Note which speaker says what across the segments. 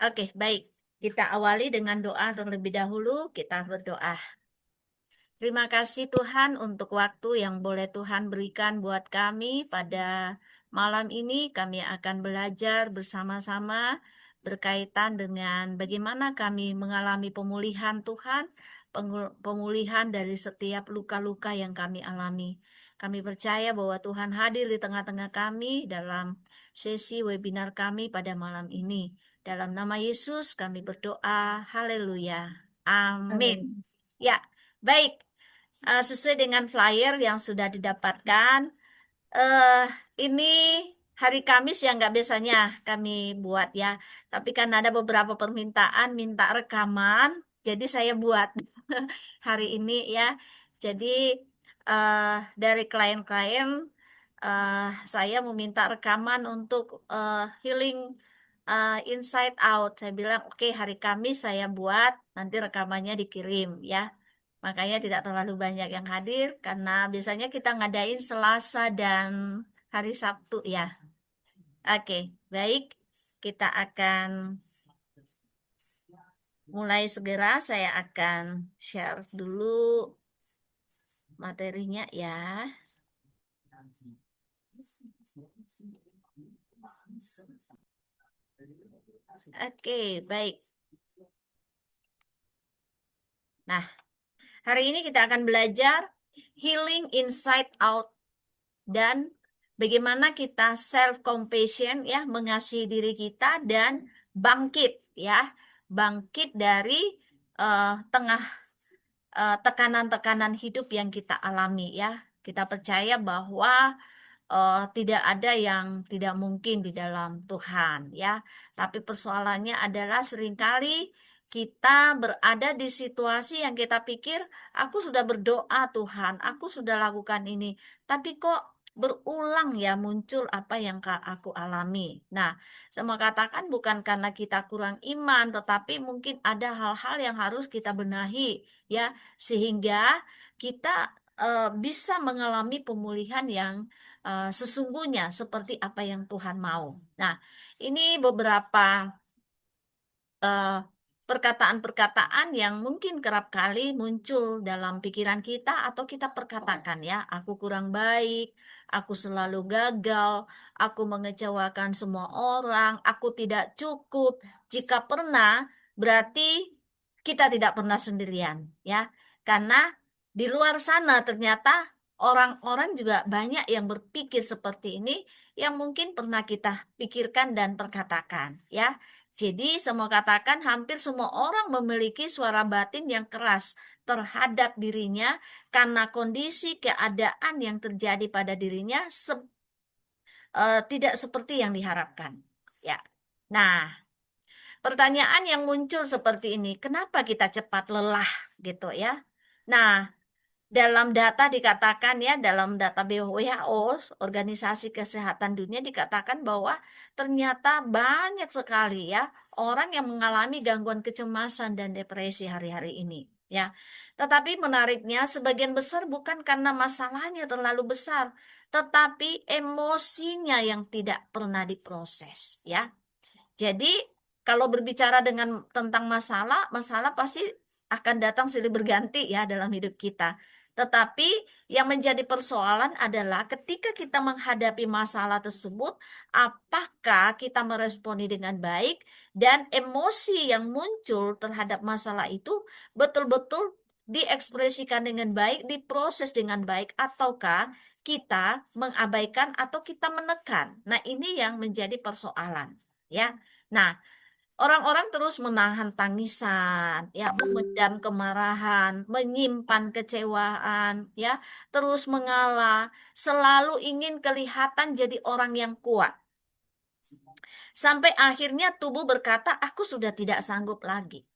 Speaker 1: Oke, baik. Kita awali dengan doa terlebih dahulu. Kita berdoa. Terima kasih Tuhan untuk waktu yang boleh Tuhan berikan buat kami pada malam ini. Kami akan belajar bersama-sama berkaitan dengan bagaimana kami mengalami pemulihan Tuhan, pemulihan dari setiap luka-luka yang kami alami. Kami percaya bahwa Tuhan hadir di tengah-tengah kami dalam sesi webinar kami pada malam ini. Dalam nama Yesus kami berdoa. Haleluya. Amin.
Speaker 2: Amin.
Speaker 1: Ya, baik. Sesuai dengan flyer yang sudah didapatkan, eh ini hari Kamis yang nggak biasanya kami buat ya. Tapi kan ada beberapa permintaan minta rekaman, jadi saya buat hari ini ya. Jadi dari klien-klien saya meminta rekaman untuk healing inside out. Saya bilang oke, hari Kamis saya buat, nanti rekamannya dikirim ya. Makanya tidak terlalu banyak yang hadir karena biasanya kita ngadain Selasa dan hari Sabtu ya. Oke, baik. Kita akan mulai segera. Saya akan share dulu materinya ya. Oke, baik. Nah, hari ini kita akan belajar healing inside out dan bagaimana kita self compassion ya, mengasihi diri kita dan bangkit ya, bangkit dari tengah tekanan-tekanan hidup yang kita alami ya. Kita percaya bahwa tidak ada yang tidak mungkin di dalam Tuhan ya. Tapi persoalannya adalah seringkali kita berada di situasi yang kita pikir, aku sudah berdoa Tuhan, aku sudah lakukan ini, tapi kok berulang ya muncul apa yang aku alami. Nah, saya mau katakan bukan karena kita kurang iman, tetapi mungkin ada hal-hal yang harus kita benahi ya, sehingga kita bisa mengalami pemulihan yang sesungguhnya seperti apa yang Tuhan mau. Nah, ini beberapa eh, perkataan-perkataan yang mungkin kerap kali muncul dalam pikiran kita atau kita perkatakan ya, aku kurang baik, aku selalu gagal, aku mengecewakan semua orang, aku tidak cukup. Jika pernah, berarti kita tidak pernah sendirian ya. Karena di luar sana ternyata orang-orang juga banyak yang berpikir seperti ini yang mungkin pernah kita pikirkan dan perkatakan ya. Jadi semua katakan hampir semua orang memiliki suara batin yang keras terhadap dirinya karena kondisi keadaan yang terjadi pada dirinya tidak seperti yang diharapkan. Ya. Nah, pertanyaan yang muncul seperti ini, kenapa kita cepat lelah gitu ya? Nah, dalam data dikatakan ya, dalam data WHO, Organisasi Kesehatan Dunia dikatakan bahwa ternyata banyak sekali ya orang yang mengalami gangguan kecemasan dan depresi hari-hari ini ya. Tetapi menariknya sebagian besar bukan karena masalahnya terlalu besar, tetapi emosinya yang tidak pernah diproses ya. Jadi kalau berbicara dengan tentang masalah, masalah pasti akan datang silih berganti ya dalam hidup kita. Tetapi yang menjadi persoalan adalah ketika kita menghadapi masalah tersebut, apakah kita meresponi dengan baik dan emosi yang muncul terhadap masalah itu betul-betul diekspresikan dengan baik, diproses dengan baik, ataukah kita mengabaikan atau kita menekan. Nah, ini yang menjadi persoalan, ya. Nah, orang-orang terus menahan tangisan, ya, memendam kemarahan, menyimpan kecewaan, ya, terus mengalah, selalu ingin kelihatan jadi orang yang kuat. Sampai akhirnya tubuh berkata, aku sudah tidak sanggup lagi.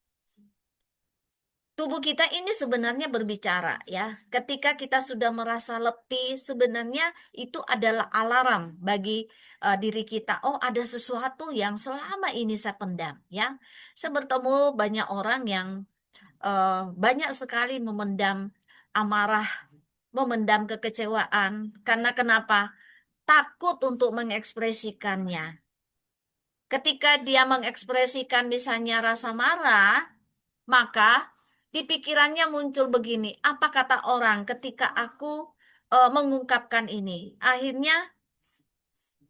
Speaker 1: Tubuh kita ini sebenarnya berbicara ya. Ketika kita sudah merasa letih, sebenarnya itu adalah alarm bagi diri kita. Oh, ada sesuatu yang selama ini saya pendam ya. Saya bertemu banyak orang yang banyak sekali memendam amarah, memendam kekecewaan. Karena kenapa? Takut untuk mengekspresikannya. Ketika dia mengekspresikan misalnya rasa marah, maka di pikirannya muncul begini, apa kata orang ketika aku mengungkapkan ini? Akhirnya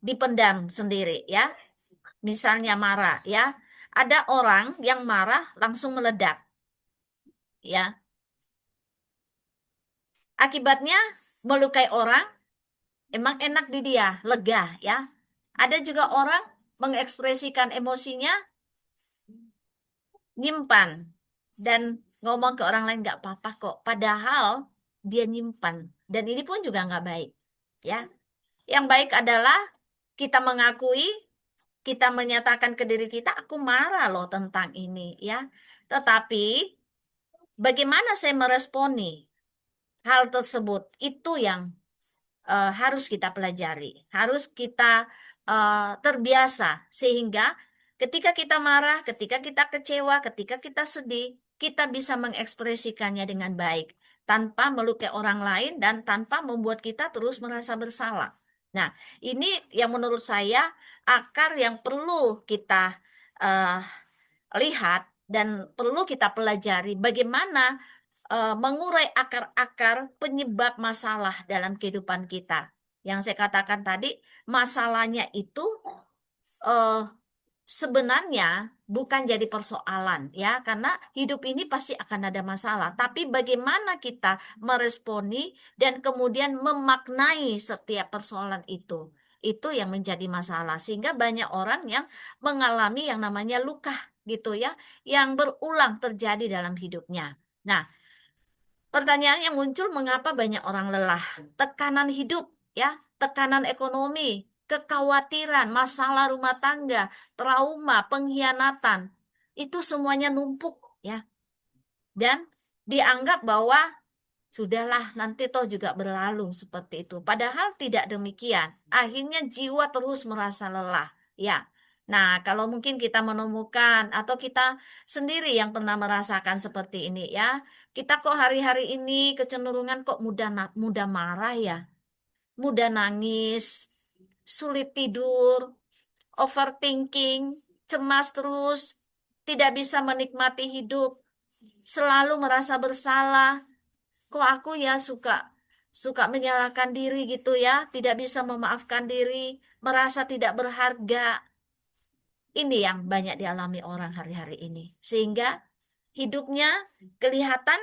Speaker 1: dipendam sendiri ya. Misalnya marah ya. Ada orang yang marah langsung meledak ya. Akibatnya melukai orang emang enak di dia, lega ya. Ada juga orang mengekspresikan emosinya nyimpan dan ngomong ke orang lain nggak apa-apa kok. Padahal dia nyimpan dan ini pun juga nggak baik ya. Yang baik adalah kita mengakui, kita menyatakan ke diri kita, aku marah loh tentang ini ya. Tetapi bagaimana saya meresponi hal tersebut itu yang harus kita pelajari, harus kita terbiasa sehingga ketika kita marah, ketika kita kecewa, ketika kita sedih, kita bisa mengekspresikannya dengan baik tanpa melukai orang lain dan tanpa membuat kita terus merasa bersalah. Nah, ini yang menurut saya akar yang perlu kita eh, lihat dan perlu kita pelajari bagaimana mengurai akar-akar penyebab masalah dalam kehidupan kita. Yang saya katakan tadi, masalahnya itu eh, sebenarnya bukan jadi persoalan ya, karena hidup ini pasti akan ada masalah. Tapi bagaimana kita meresponi dan kemudian memaknai setiap persoalan itu yang menjadi masalah. Sehingga banyak orang yang mengalami yang namanya luka gitu ya, yang berulang terjadi dalam hidupnya. Nah, pertanyaan yang muncul, mengapa banyak orang lelah? Tekanan hidup, ya, tekanan ekonomi, kekhawatiran, masalah rumah tangga, trauma, pengkhianatan, itu semuanya numpuk, ya. Dan dianggap bahwa sudahlah nanti toh juga berlalu seperti itu. Padahal tidak demikian. Akhirnya jiwa terus merasa lelah, ya. Nah, kalau mungkin kita menemukan atau kita sendiri yang pernah merasakan seperti ini ya, kita kok hari-hari ini kecenderungan kok mudah marah ya, mudah nangis, sulit tidur, overthinking, cemas terus, tidak bisa menikmati hidup, selalu merasa bersalah. Kok aku ya suka suka menyalahkan diri gitu ya, tidak bisa memaafkan diri, merasa tidak berharga. Ini yang banyak dialami orang hari-hari ini. Sehingga hidupnya kelihatan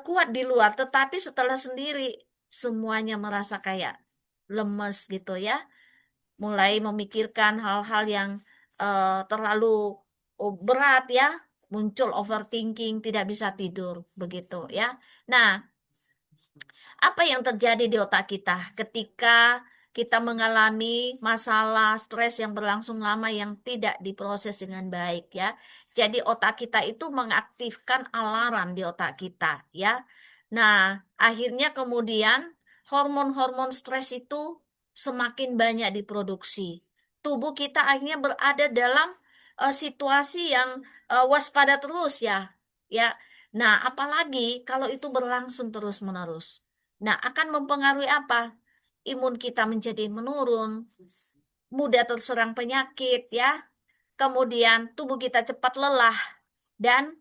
Speaker 1: kuat di luar, tetapi setelah sendiri semuanya merasa kayak lemes gitu ya. Mulai memikirkan hal-hal yang terlalu berat ya, muncul overthinking, tidak bisa tidur begitu ya. Nah, apa yang terjadi di otak kita ketika kita mengalami masalah stres yang berlangsung lama yang tidak diproses dengan baik ya. Jadi otak kita itu mengaktifkan alarm di otak kita ya. Nah, akhirnya kemudian hormon-hormon stres itu semakin banyak diproduksi. Tubuh kita akhirnya berada dalam situasi yang waspada terus ya. Ya. Nah, apalagi kalau itu berlangsung terus-menerus. Nah, akan mempengaruhi apa? Imun kita menjadi menurun, mudah terserang penyakit ya. Kemudian tubuh kita cepat lelah dan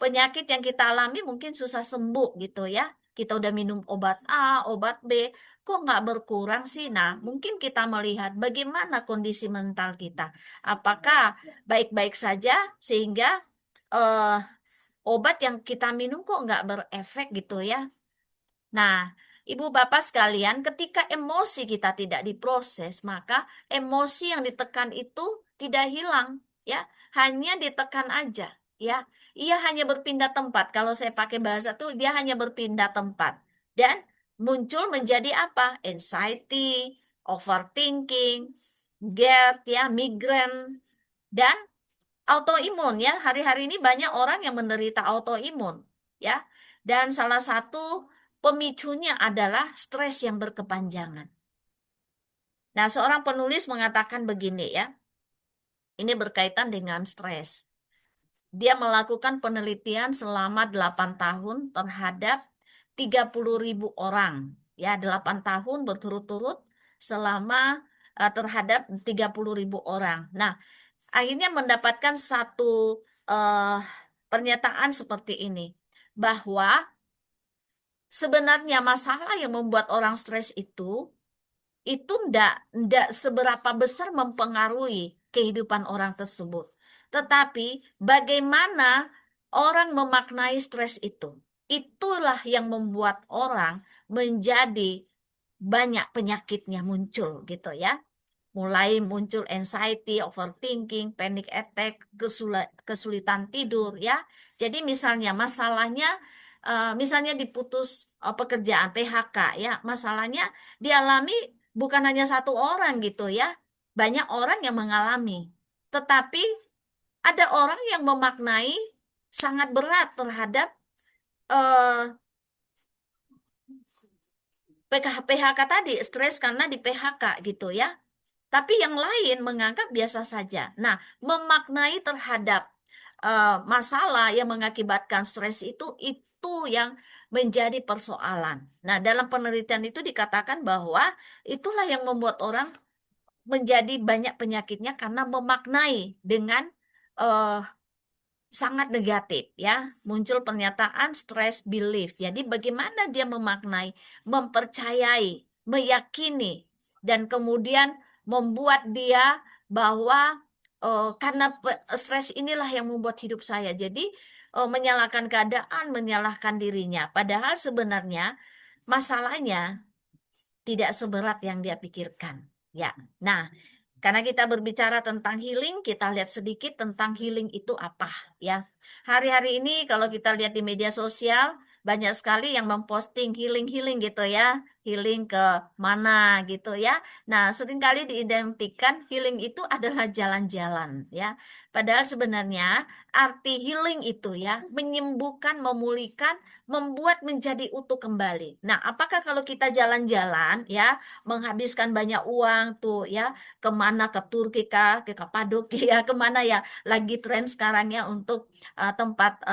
Speaker 1: penyakit yang kita alami mungkin susah sembuh gitu ya. Kita udah minum obat A, obat B, kok nggak berkurang sih? Nah, mungkin kita melihat bagaimana kondisi mental kita. Apakah baik-baik saja sehingga eh, obat yang kita minum kok nggak berefek gitu ya. Nah, Ibu Bapak sekalian, ketika emosi kita tidak diproses, maka emosi yang ditekan itu tidak hilang, ya, hanya ditekan aja, ya. Ia hanya berpindah tempat. Kalau saya pakai bahasa tuh, dia hanya berpindah tempat dan muncul menjadi apa? Anxiety, overthinking, GERD, ya, migrain, dan autoimun ya. Hari-hari ini banyak orang yang menderita autoimun ya. Dan salah satu pemicunya adalah stres yang berkepanjangan. Nah, seorang penulis mengatakan begini ya. Ini berkaitan dengan stres. Dia melakukan penelitian selama 8 tahun terhadap 30.000 orang. Ya, 8 tahun berturut-turut selama terhadap 30.000 orang. Nah, akhirnya mendapatkan satu pernyataan seperti ini, bahwa sebenarnya masalah yang membuat orang stres itu ndak seberapa besar mempengaruhi kehidupan orang tersebut. Tetapi bagaimana orang memaknai stres itu, itulah yang membuat orang menjadi banyak penyakitnya muncul gitu ya. Mulai muncul anxiety, overthinking, panic attack, kesulitan tidur ya. Jadi misalnya masalahnya misalnya diputus pekerjaan PHK ya, masalahnya dialami bukan hanya satu orang gitu ya. Banyak orang yang mengalami. Tetapi ada orang yang memaknai sangat berat terhadap eh, PHK tadi, stres karena di PHK gitu ya. Tapi yang lain menganggap biasa saja. Nah, memaknai terhadap masalah yang mengakibatkan stres itu yang menjadi persoalan. Nah, dalam penelitian itu dikatakan bahwa itulah yang membuat orang menjadi banyak penyakitnya karena memaknai dengan eh, sangat negatif ya, muncul pernyataan stress belief. Jadi bagaimana dia memaknai, mempercayai, meyakini, dan kemudian membuat dia bahwa karena stres inilah yang membuat hidup saya. Jadi menyalahkan keadaan, menyalahkan dirinya, padahal sebenarnya masalahnya tidak seberat yang dia pikirkan ya. Nah, karena kita berbicara tentang healing, kita lihat sedikit tentang healing itu apa ya. Hari-hari ini kalau kita lihat di media sosial, banyak sekali yang memposting healing-healing gitu ya. Healing ke mana gitu ya. Nah, seringkali diidentikan healing itu adalah jalan-jalan ya. Padahal sebenarnya arti healing itu ya, menyembuhkan, memulihkan, membuat menjadi utuh kembali. Nah, apakah kalau kita jalan-jalan ya, menghabiskan banyak uang tuh ya, kemana, ke Turki kah, ke Kapadokia, kemana ya lagi tren sekarang ya untuk tempat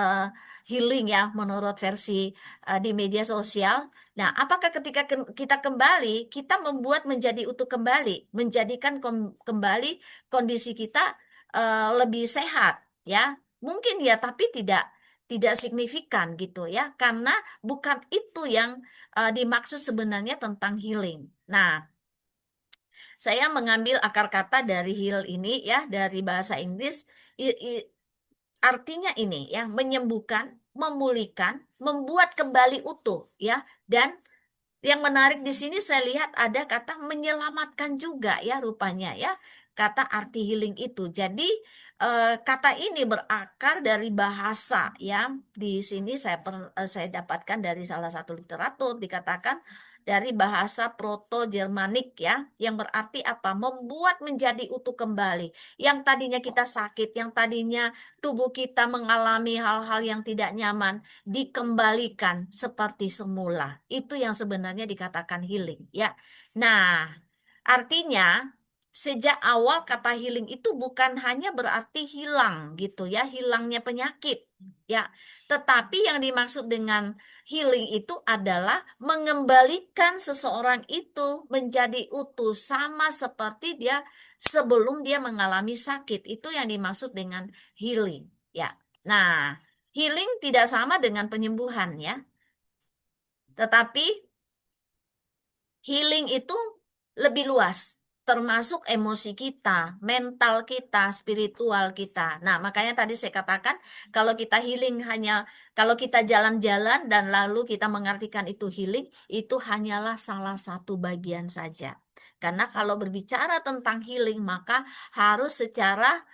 Speaker 1: healing ya menurut versi di media sosial. Nah, apakah ketika kita kembali, kita membuat menjadi utuh kembali, menjadikan kembali kondisi kita lebih sehat ya? Mungkin ya, tapi tidak signifikan gitu ya, karena bukan itu yang dimaksud sebenarnya tentang healing. Nah, saya mengambil akar kata dari heal ini ya, dari bahasa Inggris. Artinya ini ya, menyembuhkan, memulihkan, membuat kembali utuh ya. Dan yang menarik di sini saya lihat ada kata menyelamatkan juga ya, rupanya ya. Kata arti healing itu. Jadi kata ini berakar dari bahasa ya. Di sini saya dapatkan dari salah satu literatur, dikatakan dari bahasa Proto-Jermanik ya, yang berarti apa? Membuat menjadi utuh kembali. Yang tadinya kita sakit, yang tadinya tubuh kita mengalami hal-hal yang tidak nyaman, dikembalikan seperti semula. Itu yang sebenarnya dikatakan healing ya. Nah, artinya sejak awal kata healing itu bukan hanya berarti hilang gitu ya, hilangnya penyakit ya. Tetapi yang dimaksud dengan healing itu adalah mengembalikan seseorang itu menjadi utuh sama seperti dia sebelum dia mengalami sakit. Itu yang dimaksud dengan healing ya. Nah, healing tidak sama dengan penyembuhan ya. Tetapi healing itu lebih luas, termasuk emosi kita, mental kita, spiritual kita. Nah, makanya tadi saya katakan kalau kita healing hanya kalau kita jalan-jalan dan lalu kita mengartikan itu healing, itu hanyalah salah satu bagian saja. Karena kalau berbicara tentang healing, maka harus secara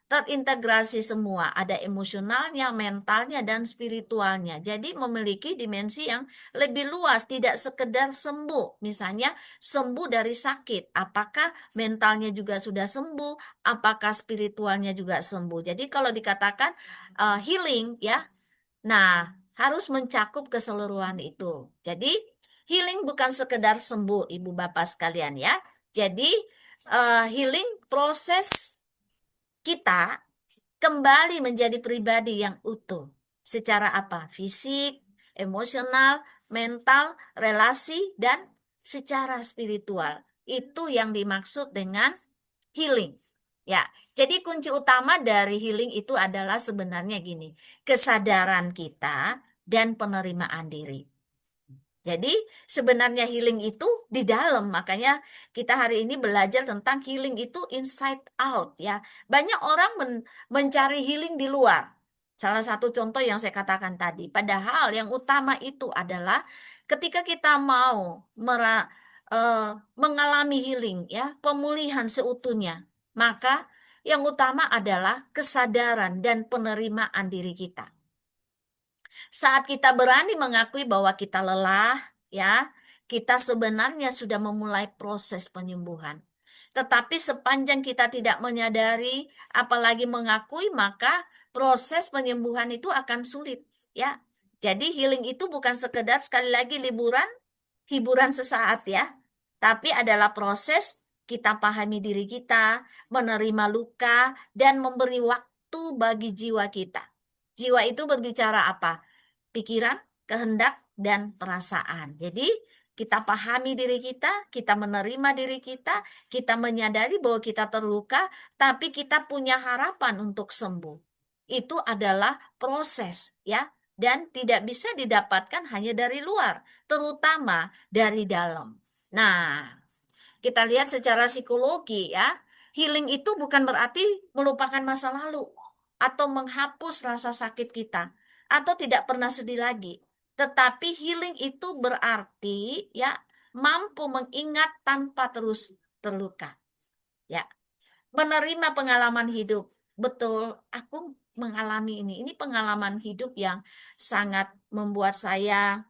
Speaker 1: terintegrasi semua, ada emosionalnya, mentalnya, dan spiritualnya. Jadi memiliki dimensi yang lebih luas, tidak sekedar sembuh. Misalnya sembuh dari sakit, apakah mentalnya juga sudah sembuh, apakah spiritualnya juga sembuh. Jadi kalau dikatakan healing ya, nah harus mencakup keseluruhan itu. Jadi healing bukan sekedar sembuh, Ibu Bapak sekalian ya. Jadi healing proses kita kembali menjadi pribadi yang utuh. Secara apa? Fisik, emosional, mental, relasi, dan secara spiritual. Itu yang dimaksud dengan healing. Ya, jadi kunci utama dari healing itu adalah sebenarnya gini, kesadaran kita dan penerimaan diri. Jadi sebenarnya healing itu di dalam, makanya kita hari ini belajar tentang healing itu inside out ya. Banyak orang mencari healing di luar. Salah satu contoh yang saya katakan tadi. Padahal yang utama itu adalah ketika kita mau mengalami healing ya, pemulihan seutuhnya, maka yang utama adalah kesadaran dan penerimaan diri kita. Saat kita berani mengakui bahwa kita lelah, ya, kita sebenarnya sudah memulai proses penyembuhan. Tetapi sepanjang kita tidak menyadari, apalagi mengakui, maka proses penyembuhan itu akan sulit, ya. Jadi healing itu bukan sekedar sekali lagi hiburan sesaat ya, tapi adalah proses kita pahami diri kita, menerima luka, dan memberi waktu bagi jiwa kita. Jiwa itu berbicara apa? Pikiran, kehendak, dan perasaan. Jadi, kita pahami diri kita menerima diri kita menyadari bahwa kita terluka, tapi kita punya harapan untuk sembuh. Itu adalah proses, ya, dan tidak bisa didapatkan hanya dari luar, terutama dari dalam. Nah, kita lihat secara psikologi ya, healing itu bukan berarti melupakan masa lalu atau menghapus rasa sakit kita atau tidak pernah sedih lagi. Tetapi healing itu berarti ya mampu mengingat tanpa terus terluka. Ya, menerima pengalaman hidup. Betul, aku mengalami ini. Ini pengalaman hidup yang sangat membuat saya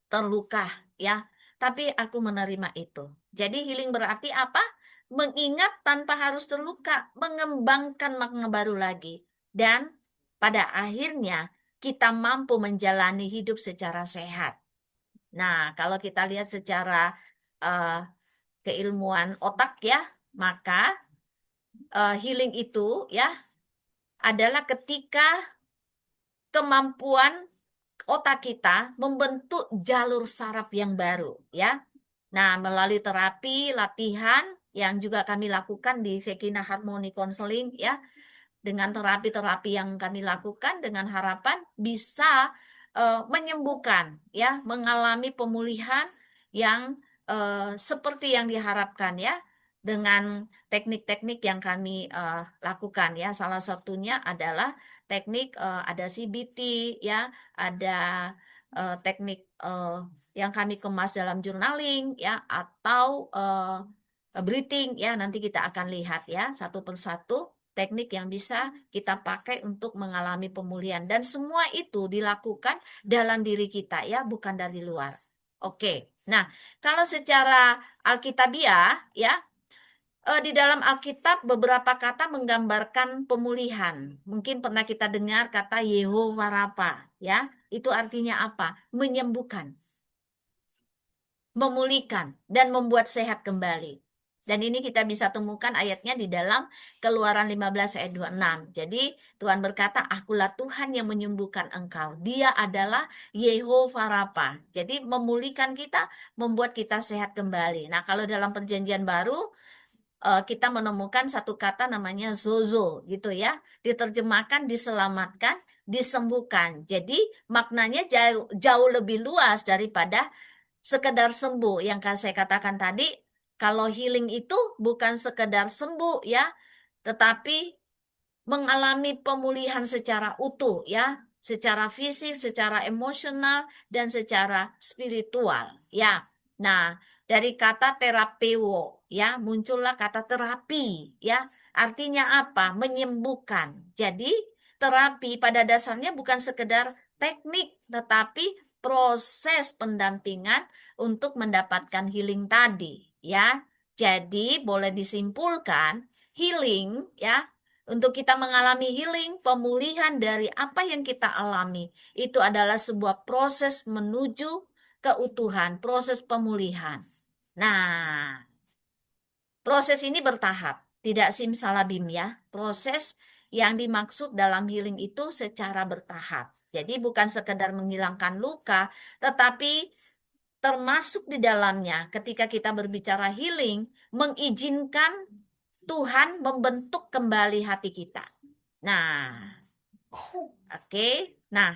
Speaker 1: terluka ya, tapi aku menerima itu. Jadi healing berarti apa? Mengingat tanpa harus terluka, mengembangkan makna baru lagi, dan pada akhirnya kita mampu menjalani hidup secara sehat. Nah, kalau kita lihat secara uh, keilmuan otak ya, maka healing itu ya adalah ketika kemampuan otak kita membentuk jalur saraf yang baru ya. Nah, melalui terapi, latihan yang juga kami lakukan di Shekinah Harmony Counseling ya, dengan terapi-terapi yang kami lakukan dengan harapan bisa menyembuhkan ya, mengalami pemulihan yang seperti yang diharapkan ya, dengan teknik-teknik yang kami lakukan ya. Salah satunya adalah teknik ada CBT ya, ada teknik yang kami kemas dalam journaling ya, atau breathing ya, nanti kita akan lihat ya satu persatu teknik yang bisa kita pakai untuk mengalami pemulihan, dan semua itu dilakukan dalam diri kita ya, bukan dari luar. Oke, nah kalau secara Alkitabiah ya, di dalam Alkitab beberapa kata menggambarkan pemulihan. Mungkin pernah kita dengar kata Yehovah Rafa ya, itu artinya apa? Menyembuhkan, memulihkan, dan membuat sehat kembali. Dan ini kita bisa temukan ayatnya di dalam Keluaran 15 ayat 26. Jadi Tuhan berkata, akulah Tuhan yang menyembuhkan engkau. Dia adalah Yehovah Rafa. Jadi memulihkan kita, membuat kita sehat kembali. Nah, kalau dalam perjanjian baru, kita menemukan satu kata namanya zozo gitu ya. Diterjemahkan diselamatkan, disembuhkan. Jadi maknanya jauh lebih luas daripada sekedar sembuh. Yang saya katakan tadi, kalau healing itu bukan sekedar sembuh ya, tetapi mengalami pemulihan secara utuh ya, secara fisik, secara emosional, dan secara spiritual ya. Nah, dari kata terapeo ya, muncullah kata terapi ya. Artinya apa? Menyembuhkan. Jadi, terapi pada dasarnya bukan sekedar teknik, tetapi proses pendampingan untuk mendapatkan healing tadi ya. Jadi, boleh disimpulkan healing ya, untuk kita mengalami healing, pemulihan dari apa yang kita alami, itu adalah sebuah proses menuju keutuhan, proses pemulihan. Nah, proses ini bertahap, tidak simsalabim ya. Proses yang dimaksud dalam healing itu secara bertahap. Jadi bukan sekedar menghilangkan luka, tetapi termasuk di dalamnya ketika kita berbicara healing, mengizinkan Tuhan membentuk kembali hati kita. Nah, oke. Nah,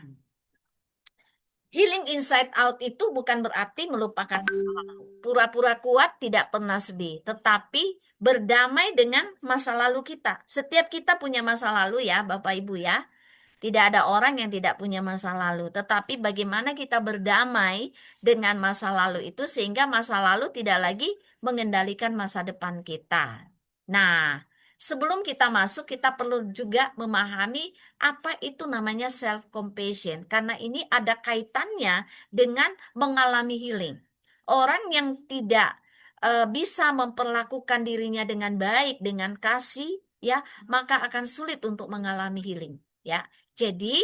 Speaker 1: healing inside out itu bukan berarti melupakan masa lalu. Pura-pura kuat tidak pernah sedih, tetapi berdamai dengan masa lalu kita. Setiap kita punya masa lalu ya, Bapak Ibu ya. Tidak ada orang yang tidak punya masa lalu, tetapi bagaimana kita berdamai dengan masa lalu itu sehingga masa lalu tidak lagi mengendalikan masa depan kita. Nah, sebelum kita masuk, kita perlu juga memahami apa itu namanya self compassion, karena ini ada kaitannya dengan mengalami healing. Orang yang tidak bisa memperlakukan dirinya dengan baik, dengan kasih, ya, maka akan sulit untuk mengalami healing, ya. Jadi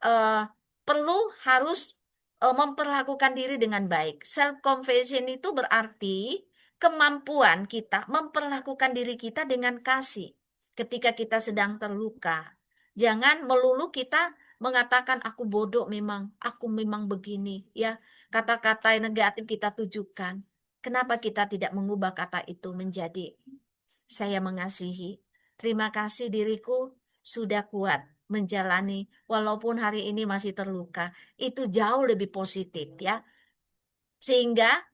Speaker 1: eh, perlu harus memperlakukan diri dengan baik. Self compassion itu berarti kemampuan kita memperlakukan diri kita dengan kasih ketika kita sedang terluka. Jangan melulu kita mengatakan aku bodoh memang, aku memang begini, ya. Kata-kata negatif kita tujukan. Kenapa kita tidak mengubah kata itu menjadi saya mengasihi? Terima kasih diriku sudah kuat menjalani walaupun hari ini masih terluka. Itu jauh lebih positif ya. Sehingga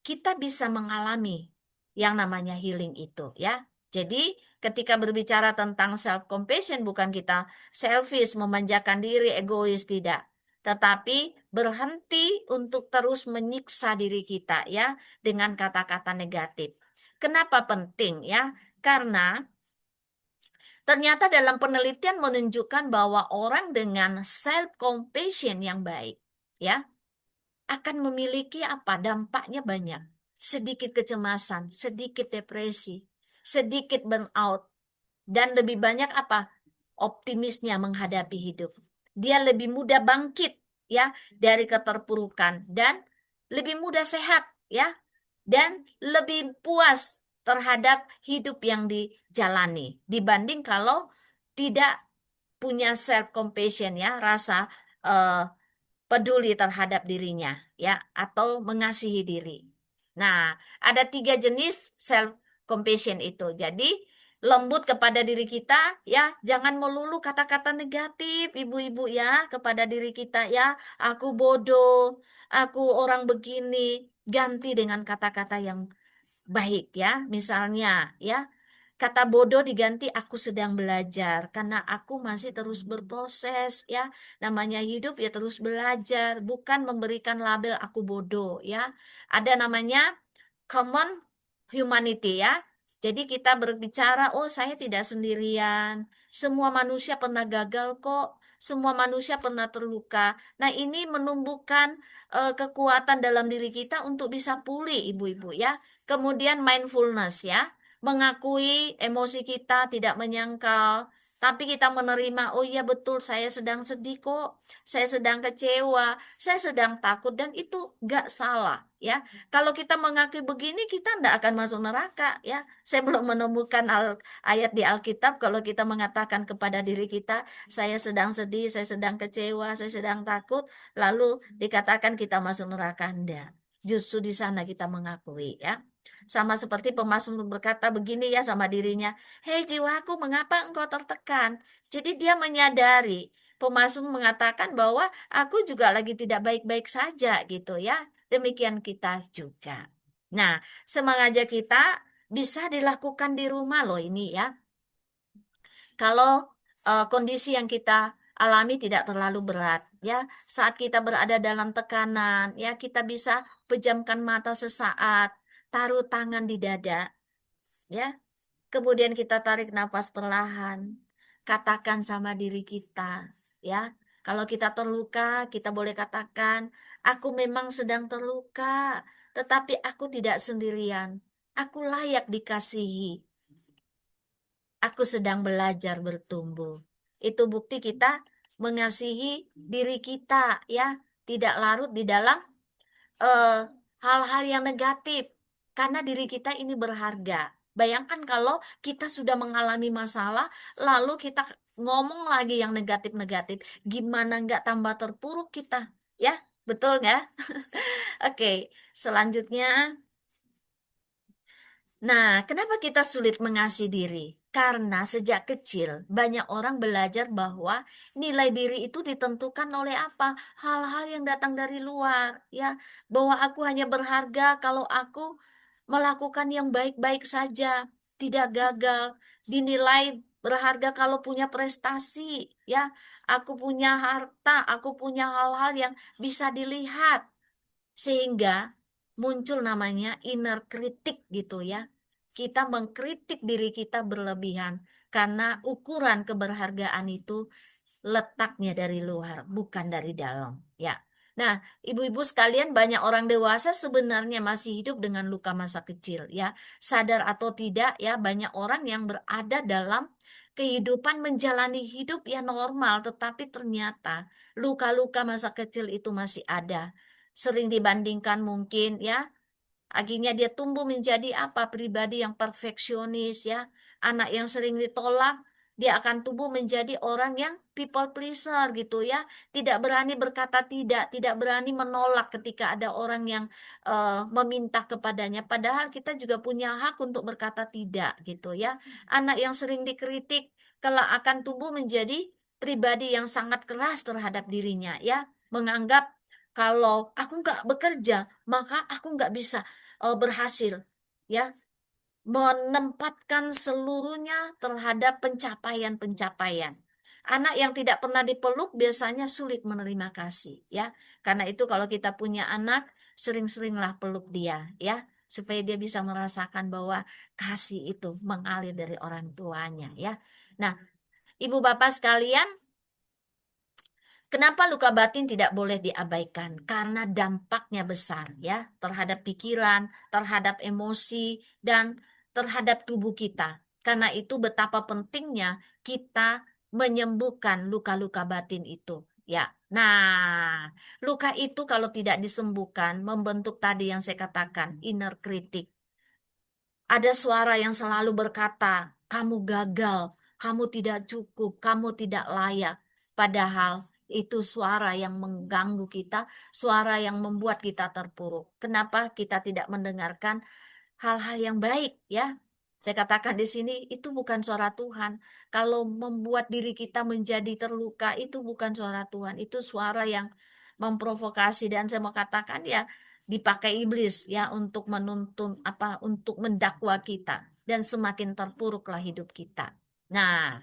Speaker 1: kita bisa mengalami yang namanya healing itu ya. Jadi ketika berbicara tentang self compassion bukan kita selfish, memanjakan diri, egois, tidak. Tetapi berhenti untuk terus menyiksa diri kita ya dengan kata-kata negatif. Kenapa penting ya? Karena ternyata dalam penelitian menunjukkan bahwa orang dengan self compassion yang baik ya akan memiliki apa? Dampaknya banyak. Sedikit kecemasan, sedikit depresi, sedikit burnout, dan lebih banyak apa? Optimisnya menghadapi hidup. Dia lebih mudah bangkit ya dari keterpurukan dan lebih mudah sehat ya dan lebih puas terhadap hidup yang dijalani dibanding kalau tidak punya self compassion ya, rasa eh, peduli terhadap dirinya ya atau mengasihi diri. Nah, ada 3 jenis self compassion itu. Jadi lembut kepada diri kita ya, jangan melulu kata-kata negatif ibu-ibu ya kepada diri kita ya. Aku bodoh, aku orang begini. Ganti dengan kata-kata yang baik ya. Misalnya ya, kata bodoh diganti aku sedang belajar karena aku masih terus berproses ya. Namanya hidup ya terus belajar, bukan memberikan label aku bodoh ya. Ada namanya common humanity ya. Jadi kita berbicara, oh saya tidak sendirian. Semua manusia pernah gagal kok. Semua manusia pernah terluka. Nah, ini menumbuhkan kekuatan dalam diri kita untuk bisa pulih, ibu-ibu ya. Kemudian mindfulness ya, mengakui emosi kita tidak menyangkal, tapi kita menerima, oh iya betul saya sedang sedih kok, saya sedang kecewa, saya sedang takut dan itu gak salah ya. Kalau kita mengakui begini kita tidak akan masuk neraka ya. Saya belum menemukan ayat di Alkitab kalau kita mengatakan kepada diri kita, saya sedang sedih, saya sedang kecewa, saya sedang takut, lalu dikatakan kita masuk neraka. Enggak. Justru di sana kita mengakui ya. Sama seperti pemazmur berkata begini ya sama dirinya, hei jiwaku mengapa engkau tertekan? Jadi dia menyadari, pemazmur mengatakan bahwa aku juga lagi tidak baik-baik saja gitu ya. Demikian kita juga. Nah, semangat kita bisa dilakukan di rumah loh ini ya. Kalau kondisi yang kita alami tidak terlalu berat ya, saat kita berada dalam tekanan ya, kita bisa pejamkan mata sesaat, taruh tangan di dada ya. Kemudian kita tarik nafas perlahan. Katakan sama diri kita, ya. Kalau kita terluka, kita boleh katakan, aku memang sedang terluka, tetapi aku tidak sendirian. Aku layak dikasihi. Aku sedang belajar bertumbuh. Itu bukti kita mengasihi diri kita, ya. Tidak larut di dalam eh, hal-hal yang negatif karena diri kita ini berharga. Bayangkan kalau kita sudah mengalami masalah lalu kita ngomong lagi yang negatif-negatif, gimana nggak tambah terpuruk kita, ya? Betul nggak? Oke, selanjutnya. Nah, kenapa kita sulit mengasihi diri? Karena sejak kecil banyak orang belajar bahwa nilai diri itu ditentukan oleh apa? Hal-hal yang datang dari luar, ya. Bahwa aku hanya berharga kalau aku melakukan yang baik-baik saja, tidak gagal, dinilai berharga kalau punya prestasi, ya. Aku punya harta, aku punya hal-hal yang bisa dilihat, sehingga muncul namanya inner kritik gitu ya. Kita mengkritik diri kita berlebihan karena ukuran keberhargaan itu letaknya dari luar, bukan dari dalam, ya. Nah, ibu-ibu sekalian, banyak orang dewasa sebenarnya masih hidup dengan luka masa kecil, ya. Sadar atau tidak, ya, banyak orang yang berada dalam kehidupan menjalani hidup ya normal, tetapi ternyata luka-luka masa kecil itu masih ada. Sering dibandingkan mungkin, ya. Akhirnya dia tumbuh menjadi apa? Pribadi yang perfeksionis, ya. Anak yang sering ditolak, dia akan tumbuh menjadi orang yang people pleaser gitu ya. Tidak berani berkata tidak, tidak berani menolak ketika ada orang yang meminta kepadanya. Padahal kita juga punya hak untuk berkata tidak gitu ya. Anak yang sering dikritik kelak akan tumbuh menjadi pribadi yang sangat keras terhadap dirinya ya. Menganggap kalau aku nggak bekerja, maka aku nggak bisa berhasil, ya, menempatkan seluruhnya terhadap pencapaian-pencapaian. Anak yang tidak pernah dipeluk biasanya sulit menerima kasih, ya. Karena itu kalau kita punya anak, sering-seringlah peluk dia, ya, supaya dia bisa merasakan bahwa kasih itu mengalir dari orang tuanya, ya. Nah, ibu bapak sekalian, kenapa luka batin tidak boleh diabaikan? Karena dampaknya besar ya terhadap pikiran, terhadap emosi, dan terhadap tubuh kita. Karena itu betapa pentingnya kita menyembuhkan luka-luka batin itu. Ya, nah, luka itu kalau tidak disembuhkan membentuk tadi yang saya katakan inner critic. Ada suara yang selalu berkata, kamu gagal, kamu tidak cukup, kamu tidak layak. Padahal itu suara yang mengganggu kita, suara yang membuat kita terpuruk. Kenapa kita tidak mendengarkan hal-hal yang baik ya? Saya katakan di sini itu bukan suara Tuhan. Kalau membuat diri kita menjadi terluka itu bukan suara Tuhan, itu suara yang memprovokasi, dan saya mau katakan ya dipakai iblis ya untuk menuntun apa, untuk mendakwa kita, dan semakin terpuruklah hidup kita. Nah,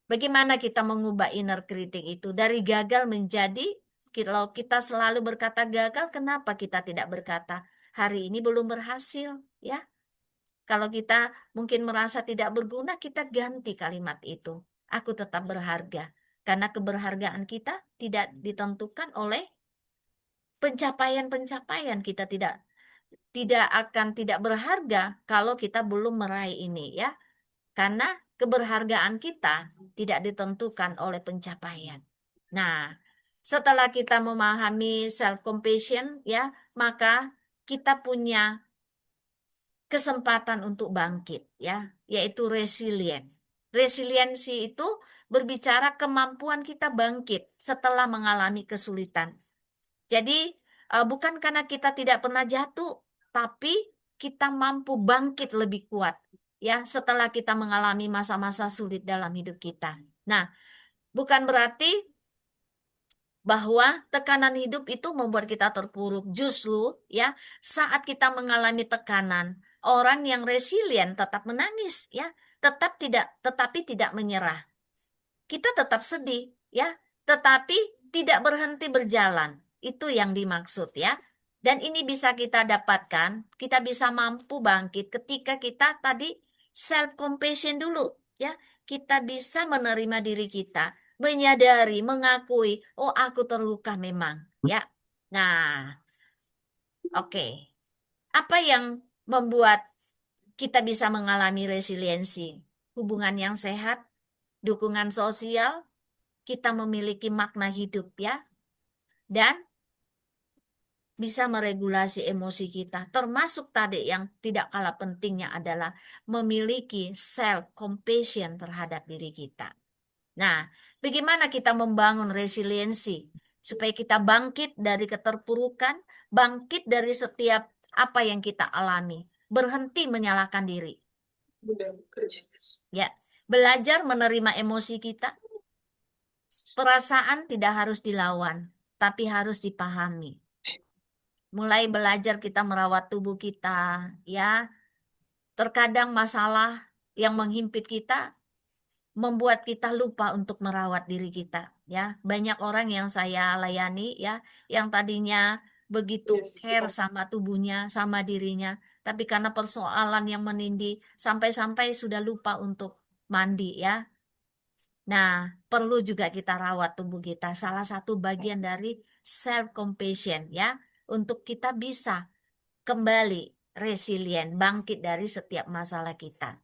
Speaker 1: bagaimana kita mengubah inner critic itu dari gagal menjadi, kalau kita selalu berkata gagal, kenapa kita tidak berkata hari ini belum berhasil, ya? Kalau kita mungkin merasa tidak berguna, kita ganti kalimat itu. Aku tetap berharga. Karena keberhargaan kita tidak ditentukan oleh pencapaian-pencapaian. Kita tidak akan tidak berharga kalau kita belum meraih ini ya. Karena keberhargaan kita tidak ditentukan oleh pencapaian. Nah, setelah kita memahami self compassion ya, maka kita punya kesempatan untuk bangkit ya, yaitu resilient. Resiliensi itu berbicara kemampuan kita bangkit setelah mengalami kesulitan. Jadi bukan karena kita tidak pernah jatuh, tapi kita mampu bangkit lebih kuat ya setelah kita mengalami masa-masa sulit dalam hidup kita. Nah, bukan berarti bahwa tekanan hidup itu membuat kita terpuruk. Justru ya, saat kita mengalami tekanan, orang yang resilient tetap menangis ya, tetapi tidak menyerah. Kita tetap sedih ya, tetapi tidak berhenti berjalan. Itu yang dimaksud ya. Dan ini bisa kita dapatkan, kita bisa mampu bangkit ketika kita tadi self compassion dulu ya. Kita bisa menerima diri kita, menyadari, mengakui, oh aku terluka memang ya. Nah, oke. Apa yang membuat kita bisa mengalami resiliensi? Hubungan yang sehat, dukungan sosial, kita memiliki makna hidup ya, dan bisa meregulasi emosi kita, termasuk tadi yang tidak kalah pentingnya adalah memiliki self compassion terhadap diri kita. Nah, bagaimana kita membangun resiliensi? supaya kita bangkit dari keterpurukan, bangkit dari setiap apa yang kita alami, berhenti menyalahkan diri. Ya, belajar menerima emosi kita. Perasaan tidak harus dilawan, tapi harus dipahami. Mulai belajar kita merawat tubuh kita, ya. Terkadang masalah yang menghimpit kita membuat kita lupa untuk merawat diri kita, ya. Banyak orang yang saya layani, ya, yang tadinya begitu care sama tubuhnya, sama dirinya, tapi karena persoalan yang menindih sampai-sampai sudah lupa untuk mandi, ya. Nah, perlu juga kita rawat tubuh kita. Salah satu bagian dari self compassion, ya, untuk kita bisa kembali resilient, bangkit dari setiap masalah kita.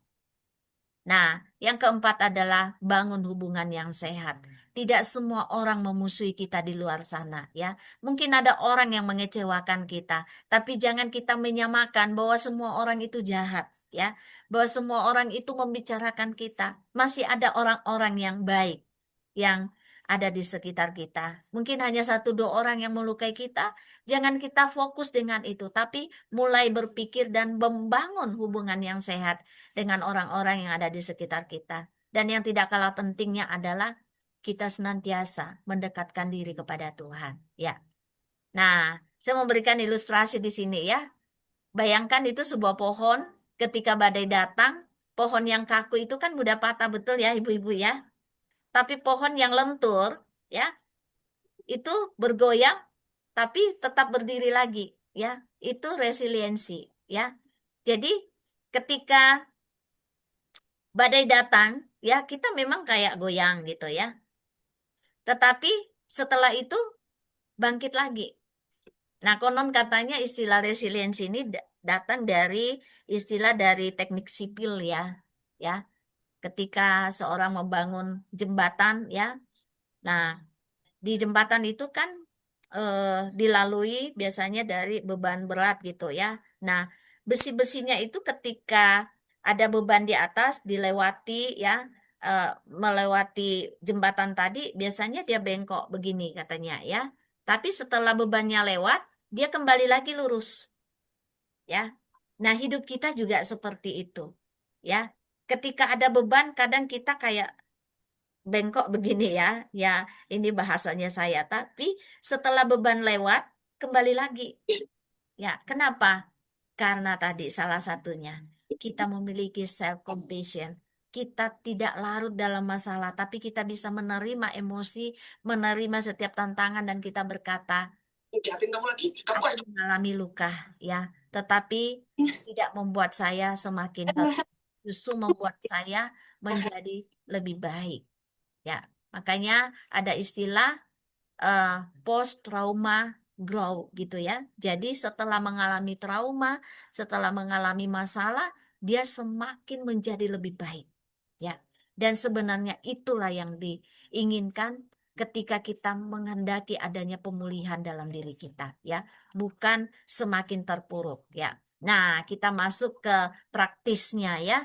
Speaker 1: Nah, yang keempat adalah bangun hubungan yang sehat. Tidak semua orang memusuhi kita di luar sana, ya. Mungkin ada orang yang mengecewakan kita, tapi jangan kita menyamakan bahwa semua orang itu jahat, ya. Bahwa semua orang itu membicarakan kita. Masih ada orang-orang yang baik yang ada di sekitar kita. Mungkin hanya satu dua orang yang melukai kita. Jangan kita fokus dengan itu, tapi mulai berpikir dan membangun hubungan yang sehat dengan orang-orang yang ada di sekitar kita. Dan yang tidak kalah pentingnya adalah kita senantiasa mendekatkan diri kepada Tuhan. Ya. Nah, saya memberikan ilustrasi di sini, ya. Bayangkan itu sebuah pohon ketika badai datang, pohon yang kaku itu kan mudah patah, betul ya ibu-ibu ya. Tapi pohon yang lentur, ya, itu bergoyang tapi tetap berdiri lagi, ya. Itu resiliensi, ya. Jadi ketika badai datang, ya kita memang kayak goyang gitu, ya. Tetapi setelah itu bangkit lagi. Nah, konon katanya istilah resiliensi ini datang dari istilah dari teknik sipil, ya. Ya, ketika seorang membangun jembatan, ya. Nah, di jembatan itu kan dilalui biasanya dari beban berat gitu, ya. Nah, besi-besinya itu ketika ada beban di atas dilewati, ya, melewati jembatan tadi biasanya dia bengkok begini katanya, ya. Tapi setelah bebannya lewat, dia kembali lagi lurus, ya. Nah, hidup kita juga seperti itu, ya. Ketika ada beban, kadang kita kayak bengkok begini, ya. Ya, ini bahasanya saya. Tapi setelah beban lewat, kembali lagi. Ya, kenapa? Karena tadi salah satunya kita memiliki self compassion. Kita tidak larut dalam masalah, tapi kita bisa menerima emosi, menerima setiap tantangan dan kita berkata, aku mengalami luka, ya, tetapi tidak membuat saya semakin terpuruk, justru membuat saya menjadi lebih baik. Ya, makanya ada istilah post trauma grow gitu, ya. Jadi setelah mengalami trauma, setelah mengalami masalah, dia semakin menjadi lebih baik. Ya. Dan sebenarnya itulah yang diinginkan ketika kita menghendaki adanya pemulihan dalam diri kita, ya. Bukan semakin terpuruk, ya. Nah, kita masuk ke praktisnya, ya.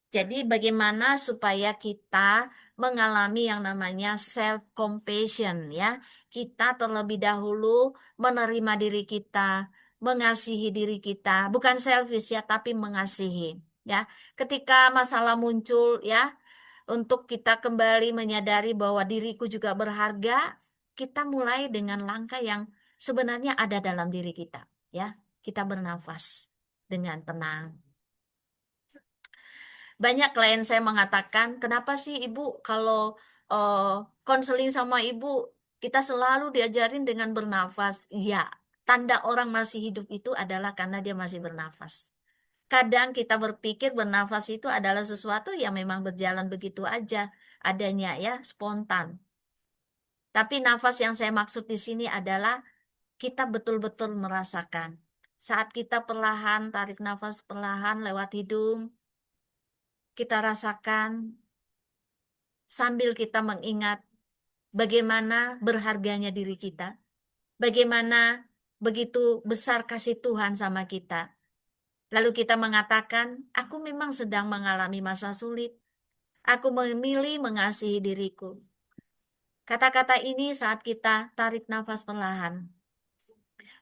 Speaker 1: Jadi bagaimana supaya kita mengalami yang namanya self compassion, ya. Kita terlebih dahulu menerima diri kita, mengasihi diri kita, bukan selfish, ya, tapi mengasihi, ya. Ketika masalah muncul, ya, untuk kita kembali menyadari bahwa diriku juga berharga, kita mulai dengan langkah yang sebenarnya ada dalam diri kita, ya. Kita bernafas dengan tenang. Banyak klien saya mengatakan, kenapa sih ibu kalau konseling sama ibu kita selalu diajarin dengan bernafas? Ya, tanda orang masih hidup itu adalah karena dia masih bernafas. Kadang kita berpikir bernafas itu adalah sesuatu yang memang berjalan begitu aja adanya, ya, spontan. Tapi nafas yang saya maksud di sini adalah kita betul-betul merasakan. Saat kita perlahan tarik nafas perlahan lewat hidung, kita rasakan sambil kita mengingat bagaimana berharganya diri kita, bagaimana begitu besar kasih Tuhan sama kita. Lalu kita mengatakan, aku memang sedang mengalami masa sulit. Aku memilih mengasihi diriku. Kata-kata ini saat kita tarik nafas perlahan,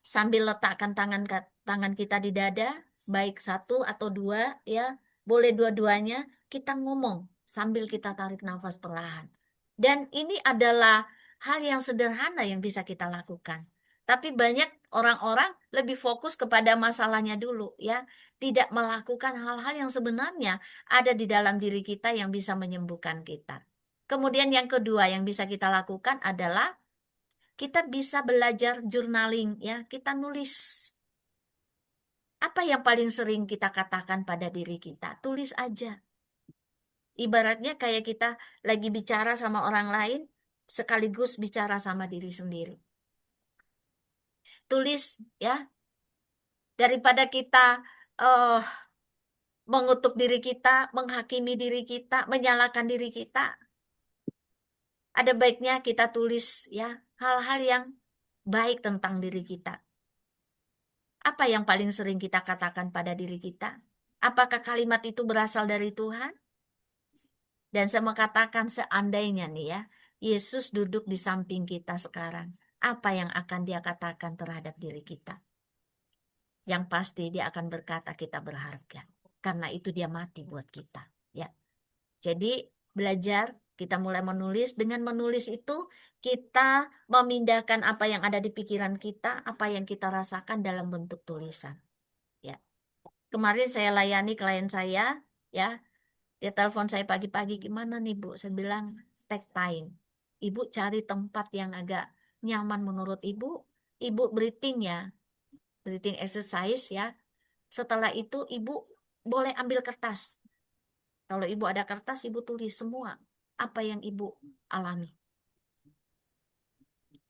Speaker 1: sambil letakkan tangan kita di dada, baik satu atau dua, ya, boleh dua-duanya, kita ngomong sambil kita tarik nafas perlahan. Dan ini adalah hal yang sederhana yang bisa kita lakukan. Tapi banyak orang-orang lebih fokus kepada masalahnya dulu, ya, tidak melakukan hal-hal yang sebenarnya ada di dalam diri kita yang bisa menyembuhkan kita. Kemudian yang kedua yang bisa kita lakukan adalah kita bisa belajar journaling, ya, kita nulis. Apa yang paling sering kita katakan pada diri kita? Tulis aja. Ibaratnya kayak kita lagi bicara sama orang lain, sekaligus bicara sama diri sendiri. Tulis, ya, daripada kita eh mengutuk diri kita, menghakimi diri kita, menyalahkan diri kita. Ada baiknya kita tulis, ya, hal-hal yang baik tentang diri kita. Apa yang paling sering kita katakan pada diri kita? Apakah kalimat itu berasal dari Tuhan? Dan saya mau katakan seandainya nih, ya, Yesus duduk di samping kita sekarang, apa yang akan dia katakan terhadap diri kita? Yang pasti dia akan berkata kita berharga. Karena itu dia mati buat kita, ya. Jadi belajar, kita mulai menulis. Dengan menulis itu kita memindahkan apa yang ada di pikiran kita, apa yang kita rasakan dalam bentuk tulisan, ya. Kemarin saya layani klien saya, ya, dia telepon saya pagi-pagi, gimana nih Bu? Saya bilang take time. Ibu cari tempat yang agak nyaman menurut Ibu. Ibu breathing, ya, breathing exercise, ya. Setelah itu Ibu boleh ambil kertas. Kalau Ibu ada kertas, Ibu tulis semua apa yang Ibu alami.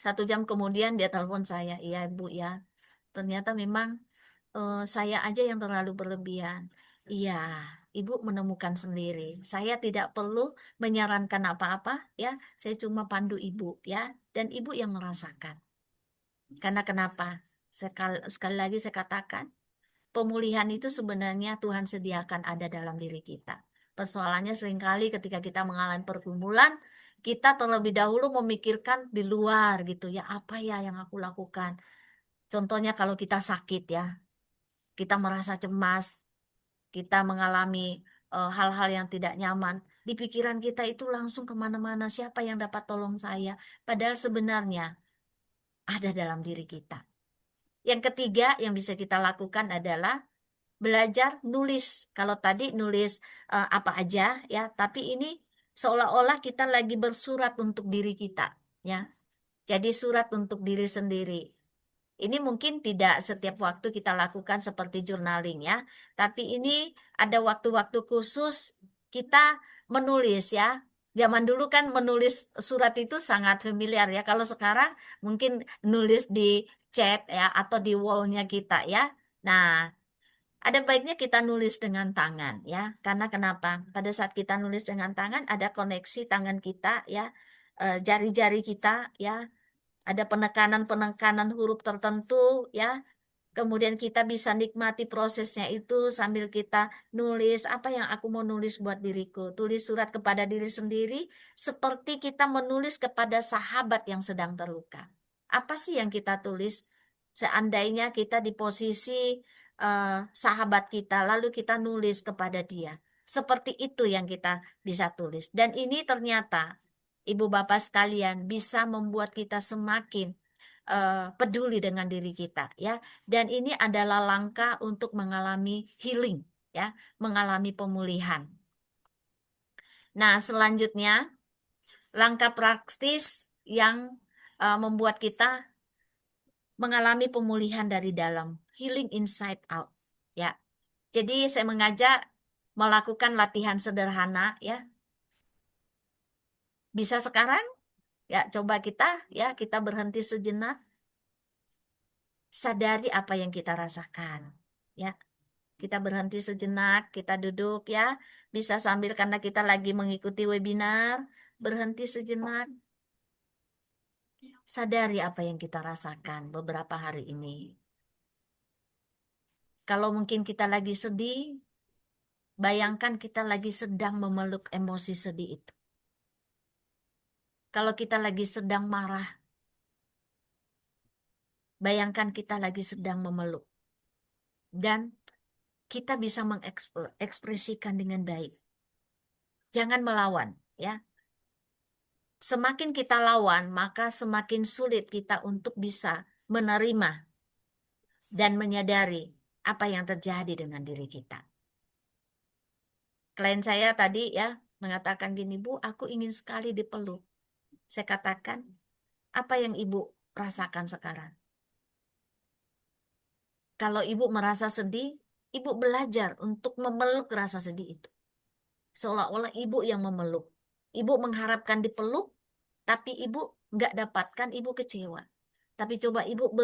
Speaker 1: 1 jam kemudian dia telepon saya, iya Bu, ya, ternyata memang saya aja yang terlalu berlebihan. Iya, Ibu menemukan sendiri. Saya tidak perlu menyarankan apa-apa, ya. Saya cuma pandu Ibu, ya, dan Ibu yang merasakan. Karena kenapa? Sekali lagi saya katakan, pemulihan itu sebenarnya Tuhan sediakan ada dalam diri kita. Persoalannya seringkali ketika kita mengalami pergumulan, kita terlebih dahulu memikirkan di luar gitu, ya, apa ya yang aku lakukan. Contohnya kalau kita sakit, ya, kita merasa cemas, kita mengalami hal-hal yang tidak nyaman. Di pikiran kita itu langsung kemana-mana, siapa yang dapat tolong saya? Padahal sebenarnya ada dalam diri kita. Yang ketiga yang bisa kita lakukan adalah belajar nulis. Kalau tadi nulis apa aja, ya, tapi ini seolah-olah kita lagi bersurat untuk diri kita, ya. Jadi surat untuk diri sendiri. Ini mungkin tidak setiap waktu kita lakukan seperti journaling, ya, tapi ini ada waktu-waktu khusus kita menulis, ya. Zaman dulu kan menulis surat itu sangat familiar, ya. Kalau sekarang mungkin nulis di chat, ya, atau di wallnya kita, ya. Nah, ada baiknya kita nulis dengan tangan, ya. Karena kenapa? Pada saat kita nulis dengan tangan ada koneksi tangan kita, ya, jari-jari kita, ya, ada penekanan-penekanan huruf tertentu, ya. Kemudian kita bisa nikmati prosesnya itu sambil kita nulis apa yang aku mau nulis buat diriku. Tulis surat kepada diri sendiri seperti kita menulis kepada sahabat yang sedang terluka. Apa sih yang kita tulis? Seandainya kita di posisi sahabat kita, lalu kita nulis kepada dia. Seperti itu yang kita bisa tulis. Dan ini ternyata, Ibu Bapak sekalian, bisa membuat kita semakin peduli dengan diri kita, ya. Dan ini adalah langkah untuk mengalami healing, ya, mengalami pemulihan. Nah, selanjutnya langkah praktis yang membuat kita mengalami pemulihan dari dalam, healing inside out, ya. Jadi saya mengajak melakukan latihan sederhana, ya. Bisa sekarang, ya, coba kita, ya, kita berhenti sejenak, sadari apa yang kita rasakan, ya. Kita berhenti sejenak, kita duduk, ya. Bisa sambil karena kita lagi mengikuti webinar, berhenti sejenak. Sadari apa yang kita rasakan beberapa hari ini. Kalau mungkin kita lagi sedih, bayangkan kita lagi sedang memeluk emosi sedih itu. Kalau kita lagi sedang marah, bayangkan kita lagi sedang memeluk. Dan kita bisa mengekspresikan dengan baik. Jangan melawan, ya. Semakin kita lawan, maka semakin sulit kita untuk bisa menerima dan menyadari apa yang terjadi dengan diri kita. Klien saya tadi ya mengatakan gini, Bu, aku ingin sekali dipeluk. Saya katakan, apa yang Ibu rasakan sekarang? Kalau Ibu merasa sedih, Ibu belajar untuk memeluk rasa sedih itu. Seolah-olah Ibu yang memeluk. Ibu mengharapkan dipeluk, tapi Ibu nggak dapatkan, Ibu kecewa. Tapi coba Ibu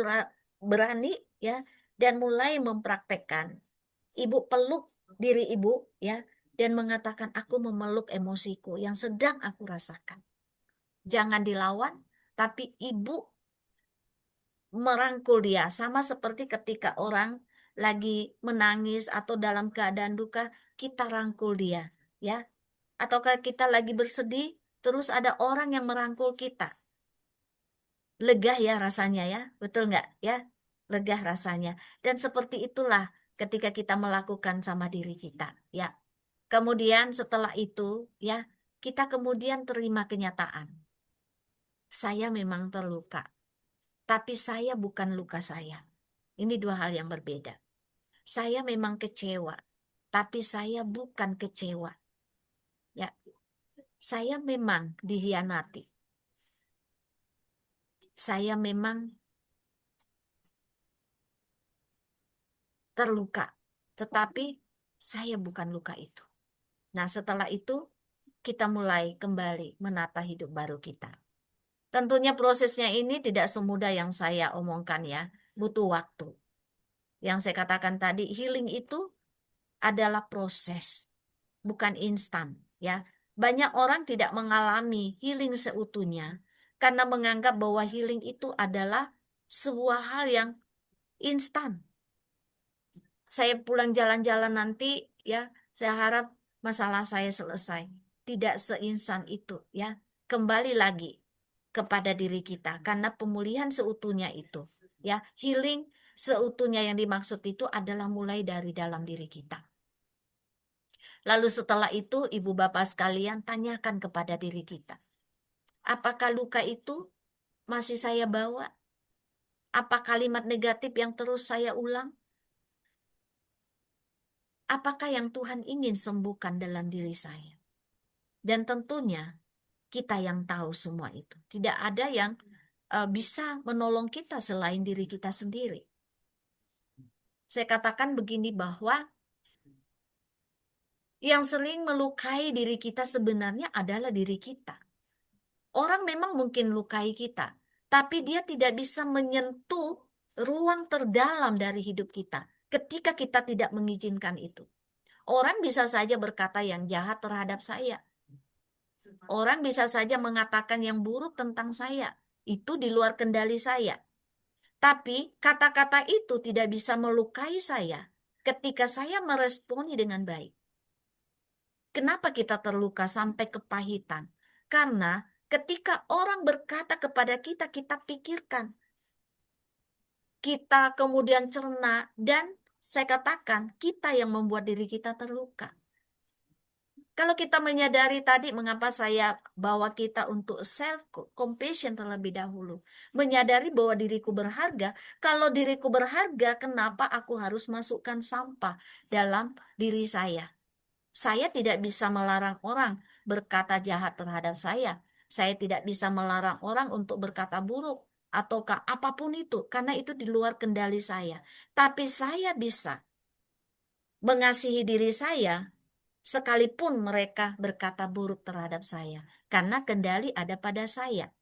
Speaker 1: berani ya dan mulai mempraktekkan. Ibu peluk diri Ibu ya dan mengatakan, aku memeluk emosiku yang sedang aku rasakan. Jangan dilawan, tapi Ibu merangkul dia, sama seperti ketika orang lagi menangis atau dalam keadaan duka, kita rangkul dia ya. Ataukah kita lagi bersedih, terus ada orang yang merangkul kita. Lega ya rasanya ya, betul nggak ya? Lega rasanya. Dan seperti itulah ketika kita melakukan sama diri kita ya. Kemudian setelah itu ya, kita kemudian terima kenyataan. Saya memang terluka, tapi saya bukan luka saya. Ini dua hal yang berbeda. Saya memang kecewa, tapi saya bukan kecewa. Ya, saya memang dihianati. Saya memang terluka, tetapi saya bukan luka itu. Nah, setelah itu kita mulai kembali menata hidup baru kita. Tentunya prosesnya ini tidak semudah yang saya omongkan ya, butuh waktu. Yang saya katakan tadi, healing itu adalah proses, bukan instan ya. Banyak orang tidak mengalami healing seutuhnya karena menganggap bahwa healing itu adalah sebuah hal yang instan. Saya pulang jalan-jalan nanti ya, saya harap masalah saya selesai. Tidak seinstan itu ya. Kembali lagi kepada diri kita karena pemulihan seutuhnya itu ya, healing seutuhnya yang dimaksud itu adalah mulai dari dalam diri kita. Lalu setelah itu ibu bapak sekalian tanyakan kepada diri kita, apakah luka itu masih saya bawa? Apa kalimat negatif yang terus saya ulang? Apakah yang Tuhan ingin sembuhkan dalam diri saya? Dan tentunya kita yang tahu semua itu. Tidak ada yang bisa menolong kita selain diri kita sendiri. Saya katakan begini bahwa yang sering melukai diri kita sebenarnya adalah diri kita. Orang memang mungkin lukai kita, tapi dia tidak bisa menyentuh ruang terdalam dari hidup kita ketika kita tidak mengizinkan itu. Orang bisa saja berkata yang jahat terhadap saya. Orang bisa saja mengatakan yang buruk tentang saya. Itu di luar kendali saya. Tapi kata-kata itu tidak bisa melukai saya ketika saya meresponi dengan baik. Kenapa kita terluka sampai kepahitan? Karena ketika orang berkata kepada kita, kita pikirkan. Kita kemudian cerna dan saya katakan kita yang membuat diri kita terluka. Kalau kita menyadari tadi mengapa saya bawa kita untuk self compassion terlebih dahulu. Menyadari bahwa diriku berharga. Kalau diriku berharga, kenapa aku harus masukkan sampah dalam diri saya? Saya tidak bisa melarang orang berkata jahat terhadap saya. Saya tidak bisa melarang orang untuk berkata buruk ataukah apapun itu, karena itu di luar kendali saya. Tapi saya bisa mengasihi diri saya sekalipun mereka berkata buruk terhadap saya, karena kendali ada pada saya.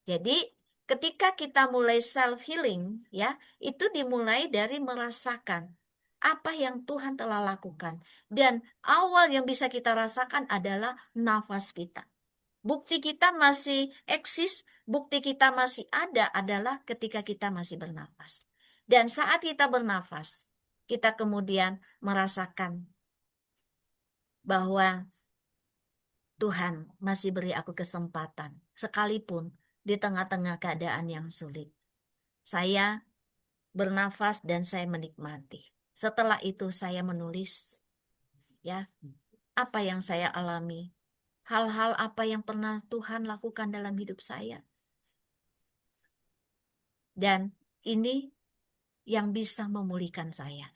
Speaker 1: Jadi, ketika kita mulai self healing, ya, itu dimulai dari merasakan apa yang Tuhan telah lakukan. Dan awal yang bisa kita rasakan adalah nafas kita. Bukti kita masih eksis, bukti kita masih ada adalah ketika kita masih bernafas. Dan saat kita bernafas, kita kemudian merasakan bahwa Tuhan masih beri aku kesempatan sekalipun di tengah-tengah keadaan yang sulit. Saya bernafas dan saya menikmati. Setelah itu saya menulis, ya, apa yang saya alami, hal-hal apa yang pernah Tuhan lakukan dalam hidup saya. Dan ini yang bisa memulihkan saya.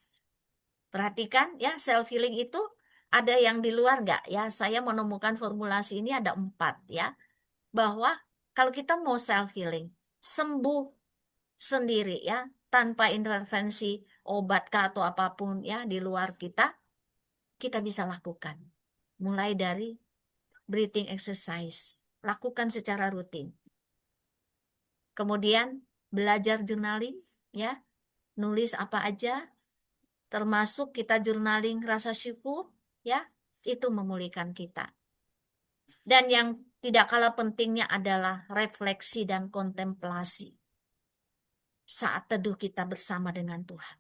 Speaker 1: Perhatikan ya, self healing itu ada yang di luar nggak ya? Saya menemukan formulasi ini ada 4 ya. Bahwa kalau kita mau self healing, sembuh sendiri ya, tanpa intervensi obat kah atau apapun ya di luar kita bisa lakukan. Mulai dari breathing exercise, lakukan secara rutin. Kemudian belajar journaling ya, nulis apa aja, termasuk kita journaling rasa syukur ya, itu memulihkan kita. Dan yang tidak kalah pentingnya adalah refleksi dan kontemplasi saat teduh kita bersama dengan Tuhan.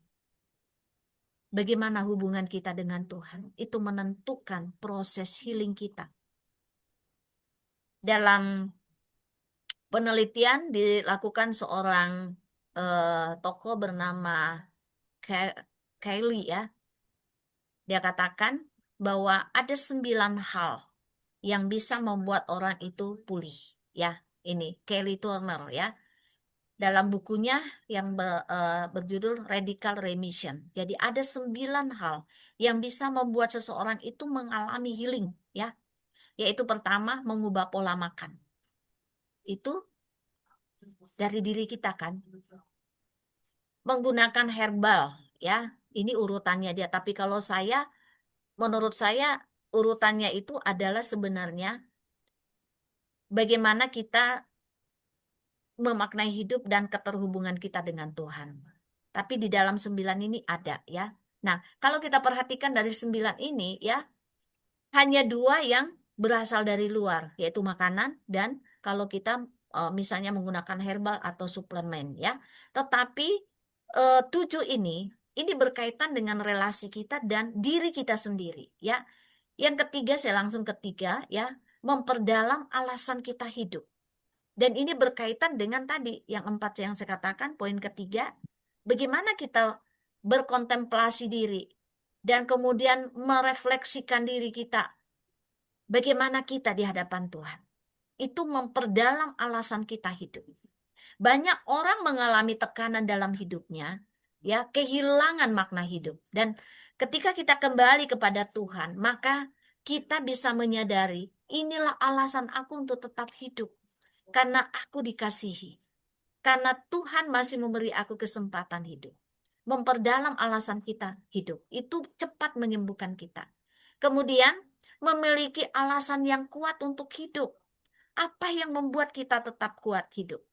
Speaker 1: Bagaimana hubungan kita dengan Tuhan, itu menentukan proses healing kita. Dalam penelitian dilakukan seorang tokoh bernama Kylie ya. Dia katakan bahwa ada 9 hal yang bisa membuat orang itu pulih. Ya, ini Kelly Turner ya. Dalam bukunya yang berjudul Radical Remission. Jadi ada 9 hal yang bisa membuat seseorang itu mengalami healing ya. Yaitu pertama, mengubah pola makan. Itu dari diri kita kan. Menggunakan herbal ya. Ini urutannya dia, tapi kalau menurut saya urutannya itu adalah sebenarnya bagaimana kita memaknai hidup dan keterhubungan kita dengan Tuhan. Tapi di dalam 9 ini ada ya. Nah, kalau kita perhatikan dari 9 ini ya, hanya 2 yang berasal dari luar, yaitu makanan dan kalau kita misalnya menggunakan herbal atau suplemen ya. Tetapi 7 ini berkaitan dengan relasi kita dan diri kita sendiri ya. Yang ketiga, saya langsung ketiga ya, memperdalam alasan kita hidup. Dan ini berkaitan dengan tadi yang 4 yang saya katakan, poin ketiga, bagaimana kita berkontemplasi diri dan kemudian merefleksikan diri kita, bagaimana kita di hadapan Tuhan. Itu memperdalam alasan kita hidup. Banyak orang mengalami tekanan dalam hidupnya, ya, kehilangan makna hidup. Dan ketika kita kembali kepada Tuhan, maka kita bisa menyadari, inilah alasan aku untuk tetap hidup. Karena aku dikasihi. Karena Tuhan masih memberi aku kesempatan hidup. Memperdalam alasan kita hidup. Itu cepat menyembuhkan kita. Kemudian memiliki alasan yang kuat untuk hidup. Apa yang membuat kita tetap kuat hidup?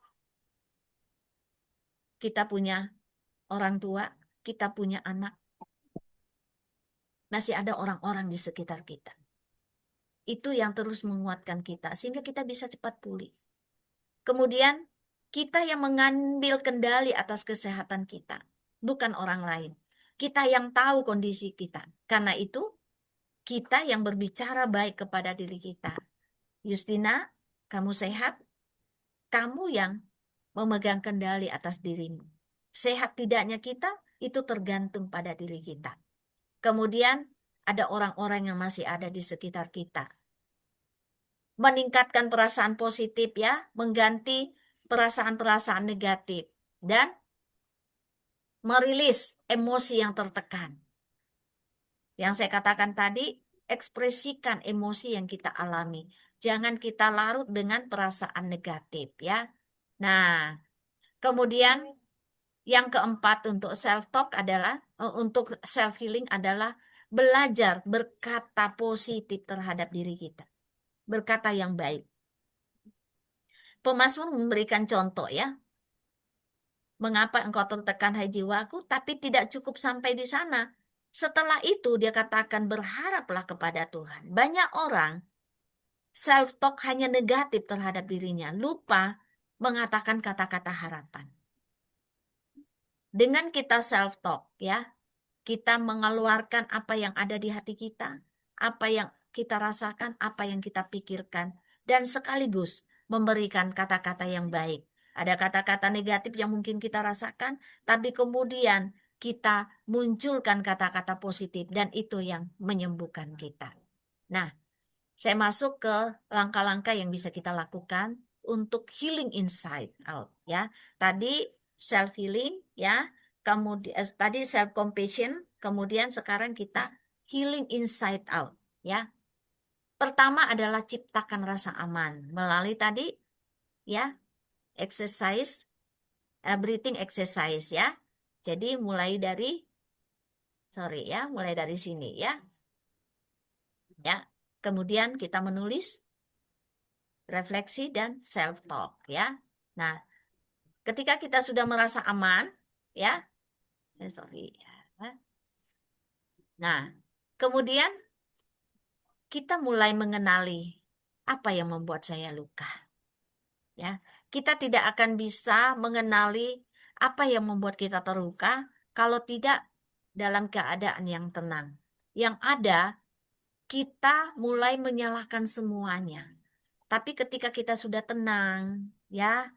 Speaker 1: Kita punya orang tua, kita punya anak. Masih ada orang-orang di sekitar kita. Itu yang terus menguatkan kita sehingga kita bisa cepat pulih. Kemudian kita yang mengambil kendali atas kesehatan kita, bukan orang lain. Kita yang tahu kondisi kita. Karena itu, kita yang berbicara baik kepada diri kita. Justina, kamu sehat? Kamu yang memegang kendali atas dirimu. Sehat tidaknya kita, itu tergantung pada diri kita. Kemudian, ada orang-orang yang masih ada di sekitar kita. Meningkatkan perasaan positif ya, mengganti perasaan-perasaan negatif dan merilis emosi yang tertekan. Yang saya katakan tadi, ekspresikan emosi yang kita alami. Jangan kita larut dengan perasaan negatif ya. Nah, kemudian yang keempat untuk self talk adalah untuk self healing adalah belajar berkata positif terhadap diri kita. Berkata yang baik. Pemazmur memberikan contoh ya. Mengapa engkau tertekan hai jiwaku, tapi tidak cukup sampai di sana. Setelah itu dia katakan berharaplah kepada Tuhan. Banyak orang self-talk hanya negatif terhadap dirinya, lupa mengatakan kata-kata harapan. Dengan kita self-talk ya, kita mengeluarkan apa yang ada di hati kita, apa yang kita rasakan, apa yang kita pikirkan, dan sekaligus memberikan kata-kata yang baik. Ada kata-kata negatif yang mungkin kita rasakan, tapi kemudian kita munculkan kata-kata positif dan itu yang menyembuhkan kita. Nah, saya masuk ke langkah-langkah yang bisa kita lakukan untuk healing inside out ya. Tadi self healing ya, kemudian tadi self compassion, kemudian sekarang kita healing inside out ya. Pertama adalah ciptakan rasa aman melalui tadi ya exercise, breathing exercise ya. Jadi mulai dari mulai dari sini ya. Ya. Kemudian kita menulis refleksi dan self talk ya. Nah, ketika kita sudah merasa aman ya, sorry ya. Nah, kemudian kita mulai mengenali apa yang membuat saya luka. Ya, kita tidak akan bisa mengenali apa yang membuat kita terluka kalau tidak dalam keadaan yang tenang. Yang ada, kita mulai menyalahkan semuanya. Tapi ketika kita sudah tenang, ya,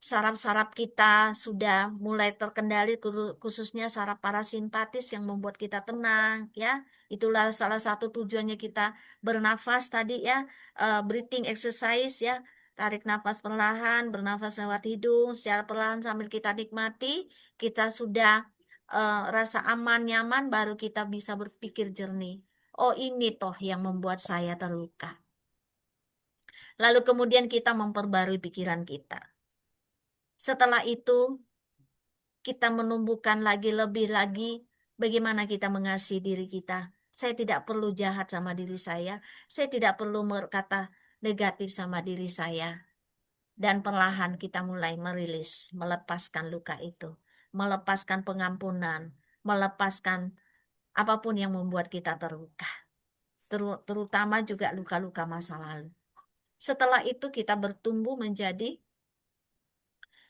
Speaker 1: saraf-saraf kita sudah mulai terkendali, khususnya saraf parasimpatis yang membuat kita tenang, ya. Itulah salah satu tujuannya kita bernafas tadi ya, breathing exercise ya. Tarik nafas perlahan, bernafas lewat hidung secara perlahan sambil kita nikmati, kita sudah rasa aman, nyaman, baru kita bisa berpikir jernih. Oh, ini toh yang membuat saya terluka. Lalu kemudian kita memperbarui pikiran kita. Setelah itu, kita menumbuhkan lebih lagi bagaimana kita mengasihi diri kita. Saya tidak perlu jahat sama diri saya tidak perlu berkata negatif sama diri saya. Dan perlahan kita mulai merilis, melepaskan luka itu, melepaskan pengampunan, melepaskan apapun yang membuat kita terluka. Terutama juga luka-luka masa lalu. Setelah itu kita bertumbuh menjadi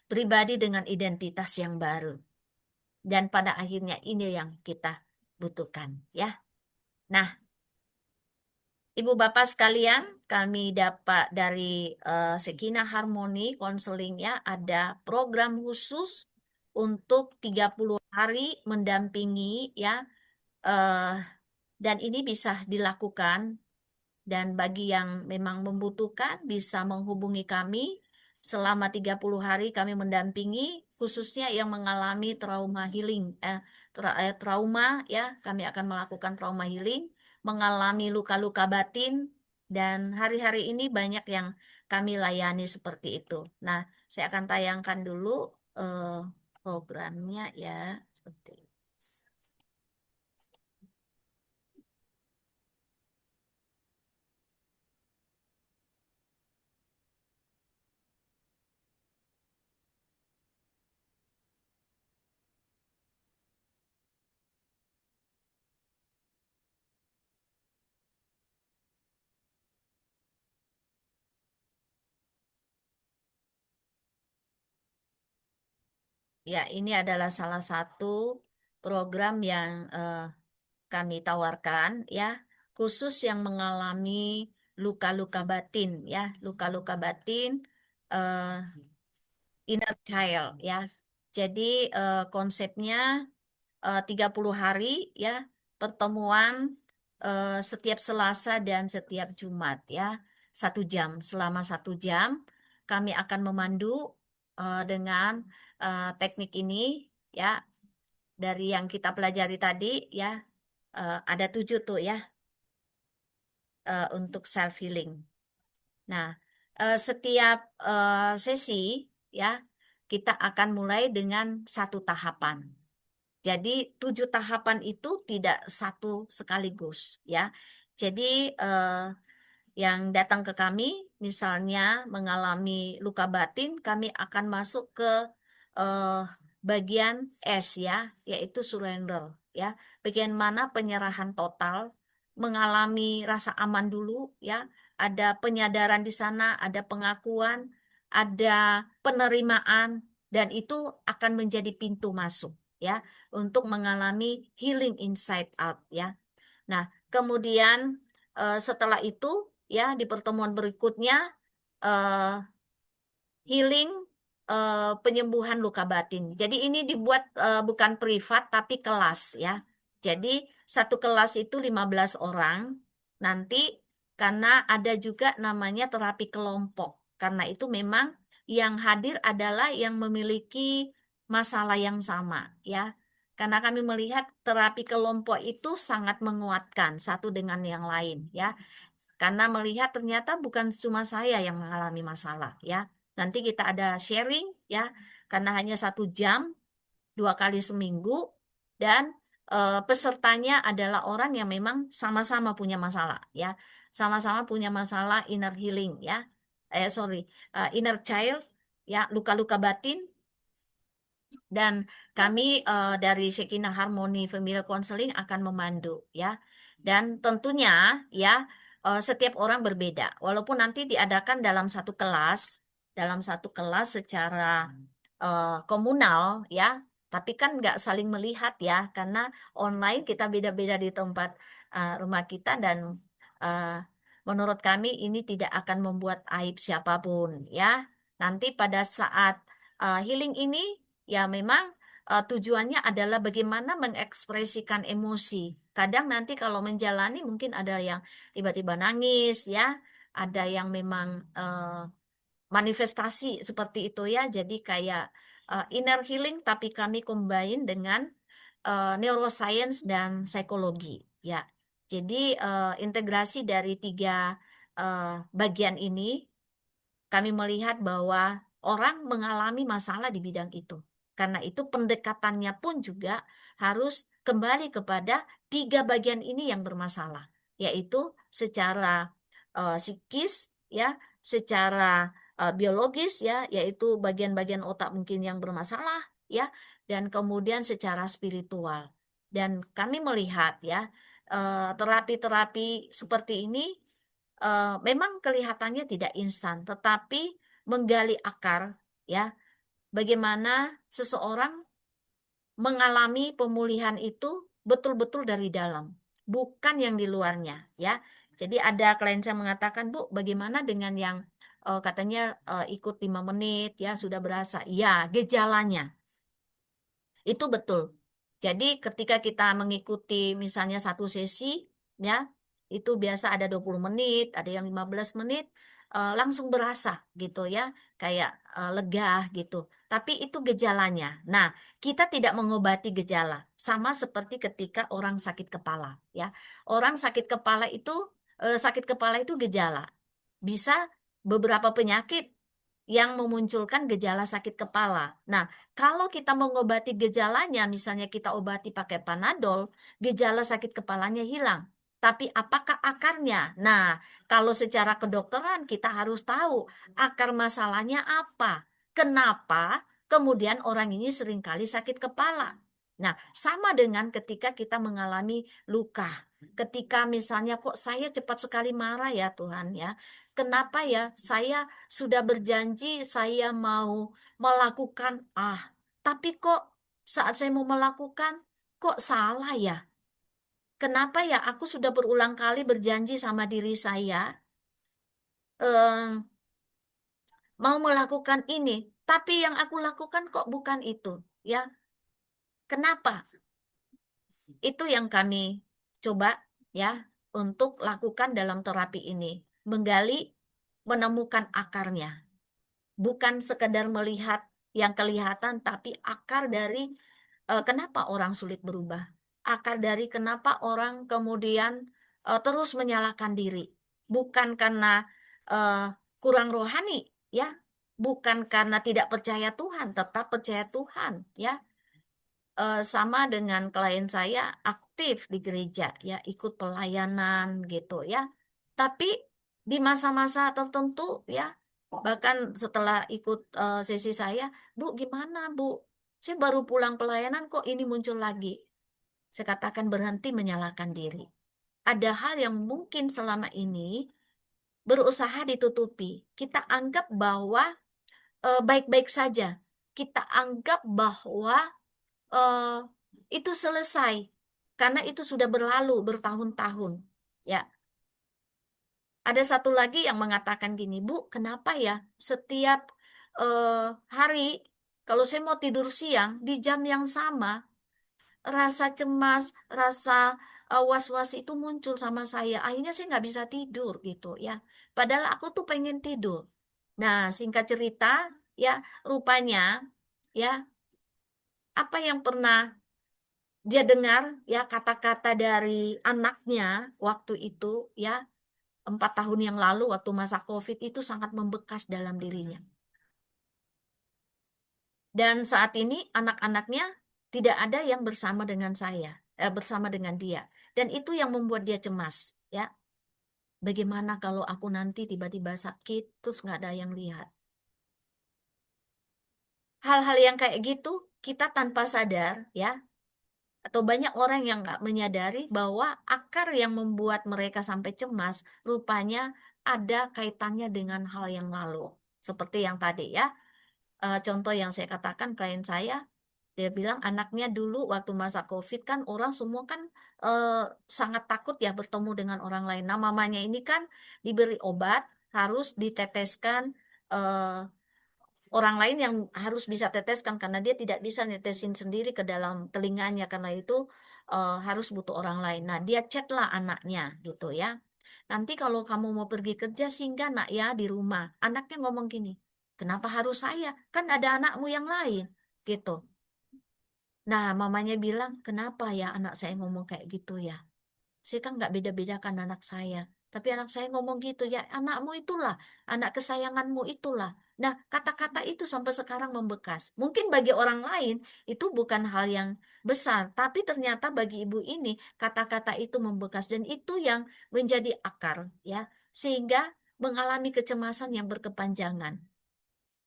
Speaker 1: pribadi dengan identitas yang baru. Dan pada akhirnya ini yang kita butuhkan ya. Nah, Ibu Bapak sekalian, kami dapat dari Sekina Harmoni Konseling ya, ada program khusus untuk 30 hari mendampingi ya, dan ini bisa dilakukan. Dan bagi yang memang membutuhkan bisa menghubungi kami. Selama 30 hari kami mendampingi khususnya yang mengalami trauma healing, trauma ya, kami akan melakukan trauma healing, mengalami luka-luka batin, dan hari-hari ini banyak yang kami layani seperti itu. Nah, saya akan tayangkan dulu programnya ya, seperti ini. Ya, ini adalah salah satu program yang kami tawarkan ya, khusus yang mengalami luka-luka batin ya, luka-luka batin eh, inner child ya. Jadi konsepnya 30 hari ya, pertemuan setiap Selasa dan setiap Jumat ya, 1 jam. Selama 1 jam kami akan memandu dengan teknik ini ya, dari yang kita pelajari tadi ya, ada 7 tuh ya, untuk self healing. Nah, setiap sesi ya, kita akan mulai dengan satu tahapan. Jadi 7 tahapan itu tidak satu sekaligus ya. Jadi yang datang ke kami misalnya mengalami luka batin, kami akan masuk ke eh, bagian S ya, yaitu surrender ya. Bagian mana penyerahan total, mengalami rasa aman dulu ya. Ada penyadaran di sana, ada pengakuan, ada penerimaan, dan itu akan menjadi pintu masuk ya untuk mengalami healing inside out ya. Nah, kemudian setelah itu ya di pertemuan berikutnya eh, healing, penyembuhan luka batin. Jadi ini dibuat bukan privat tapi kelas ya. Jadi satu kelas itu 15 orang. Nanti karena ada juga namanya terapi kelompok. Karena itu memang yang hadir adalah yang memiliki masalah yang sama ya. Karena kami melihat terapi kelompok itu sangat menguatkan satu dengan yang lain ya. Karena melihat ternyata bukan cuma saya yang mengalami masalah ya. Nanti kita ada sharing ya, karena hanya 1 jam, 2 kali seminggu, dan pesertanya adalah orang yang memang sama-sama punya masalah ya, sama-sama punya masalah inner healing ya, inner child ya, luka-luka batin. Dan kami dari Shekinah Harmony Family Counseling akan memandu ya. Dan tentunya ya setiap orang berbeda. Walaupun nanti diadakan dalam satu kelas secara komunal ya, tapi kan nggak saling melihat ya, karena online kita beda-beda di tempat rumah kita, dan eh, menurut kami ini tidak akan membuat aib siapapun ya. Nanti pada saat healing ini ya memang tujuannya adalah bagaimana mengekspresikan emosi. Kadang nanti kalau menjalani mungkin ada yang tiba-tiba nangis ya, ada yang memang manifestasi seperti itu ya. Jadi kayak inner healing tapi kami combine dengan neuroscience dan psikologi ya. Jadi integrasi dari 3 bagian ini, kami melihat bahwa orang mengalami masalah di bidang itu. Karena itu pendekatannya pun juga harus kembali kepada 3 bagian ini yang bermasalah, yaitu secara psikis ya, secara biologis ya, yaitu bagian-bagian otak mungkin yang bermasalah ya, dan kemudian secara spiritual. Dan kami melihat ya terapi-terapi seperti ini memang kelihatannya tidak instan, tetapi menggali akar ya, bagaimana seseorang mengalami pemulihan itu betul-betul dari dalam, bukan yang di luarnya ya. Jadi ada klien saya mengatakan, Bu, bagaimana dengan yang katanya ikut 5 menit ya sudah berasa. Ya, gejalanya itu betul. Jadi ketika kita mengikuti misalnya satu sesi ya, itu biasa ada 20 menit, ada yang 15 menit, langsung berasa gitu ya, kayak lega gitu. Tapi itu gejalanya. Nah, kita tidak mengobati gejala. Sama seperti ketika orang sakit kepala ya. Orang sakit kepala itu gejala. Bisa beberapa penyakit yang memunculkan gejala sakit kepala. Nah, kalau kita mengobati gejalanya, misalnya kita obati pakai Panadol, gejala sakit kepalanya hilang. Tapi apakah akarnya? Nah, kalau secara kedokteran kita harus tahu akar masalahnya apa. Kenapa kemudian orang ini seringkali sakit kepala? Nah, sama dengan ketika kita mengalami luka. Ketika misalnya kok saya cepat sekali marah ya Tuhan ya. Kenapa ya? Saya sudah berjanji saya mau melakukan tapi kok saat saya mau melakukan kok salah ya? Kenapa ya? Aku sudah berulang kali berjanji sama diri saya eh, mau melakukan ini, tapi yang aku lakukan kok bukan itu, ya? Kenapa? Itu yang kami coba ya untuk lakukan dalam terapi ini, menggali, menemukan akarnya. Bukan sekedar melihat yang kelihatan, tapi akar dari kenapa orang sulit berubah. Akar dari kenapa orang kemudian terus menyalahkan diri. Bukan karena eh, kurang rohani, ya. Bukan karena tidak percaya Tuhan, tetap percaya Tuhan, ya. Sama dengan klien saya aktif di gereja, ya, ikut pelayanan gitu, ya. Tapi di masa-masa tertentu, ya, bahkan setelah ikut sesi saya, Bu, gimana, Bu? Saya baru pulang pelayanan kok ini muncul lagi. Saya katakan berhenti menyalahkan diri. Ada hal yang mungkin selama ini berusaha ditutupi. Kita anggap bahwa baik-baik saja. Kita anggap bahwa eh, itu selesai karena itu sudah berlalu bertahun-tahun. Ya, Ada satu lagi yang mengatakan gini, Bu, kenapa ya setiap hari kalau saya mau tidur siang di jam yang sama, rasa cemas, rasa was-was itu muncul sama saya. Akhirnya saya nggak bisa tidur gitu ya. Padahal aku tuh pengen tidur. Nah, singkat cerita, ya rupanya ya apa yang pernah dia dengar ya kata-kata dari anaknya waktu itu ya 4 tahun yang lalu waktu masa COVID itu sangat membekas dalam dirinya. Dan saat ini anak-anaknya tidak ada yang bersama dengan saya, bersama dengan dia. Dan itu yang membuat dia cemas, ya. Bagaimana kalau aku nanti tiba-tiba sakit, terus nggak ada yang lihat. Hal-hal yang kayak gitu, kita tanpa sadar, ya, atau banyak orang yang nggak menyadari bahwa akar yang membuat mereka sampai cemas, rupanya ada kaitannya dengan hal yang lalu. Seperti yang tadi, ya. Contoh yang saya katakan klien saya, dia bilang anaknya dulu waktu masa COVID kan orang semua kan eh, sangat takut ya bertemu dengan orang lain. Nah, mamanya ini kan diberi obat, harus diteteskan eh, orang lain yang harus bisa teteskan karena dia tidak bisa netesin sendiri ke dalam telinganya karena itu harus butuh orang lain. Nah, dia chatlah anaknya gitu ya. Nanti kalau kamu mau pergi kerja singgah nak ya di rumah. Anaknya ngomong gini, kenapa harus saya? Kan ada anakmu yang lain gitu. Nah, mamanya bilang, kenapa ya anak saya ngomong kayak gitu ya? Saya kan nggak beda-bedakan anak saya. Tapi anak saya ngomong gitu, ya anakmu itulah, anak kesayanganmu itulah. Nah, kata-kata itu sampai sekarang membekas. Mungkin bagi orang lain itu bukan hal yang besar, tapi ternyata bagi ibu ini kata-kata itu membekas dan itu yang menjadi akar, ya, sehingga mengalami kecemasan yang berkepanjangan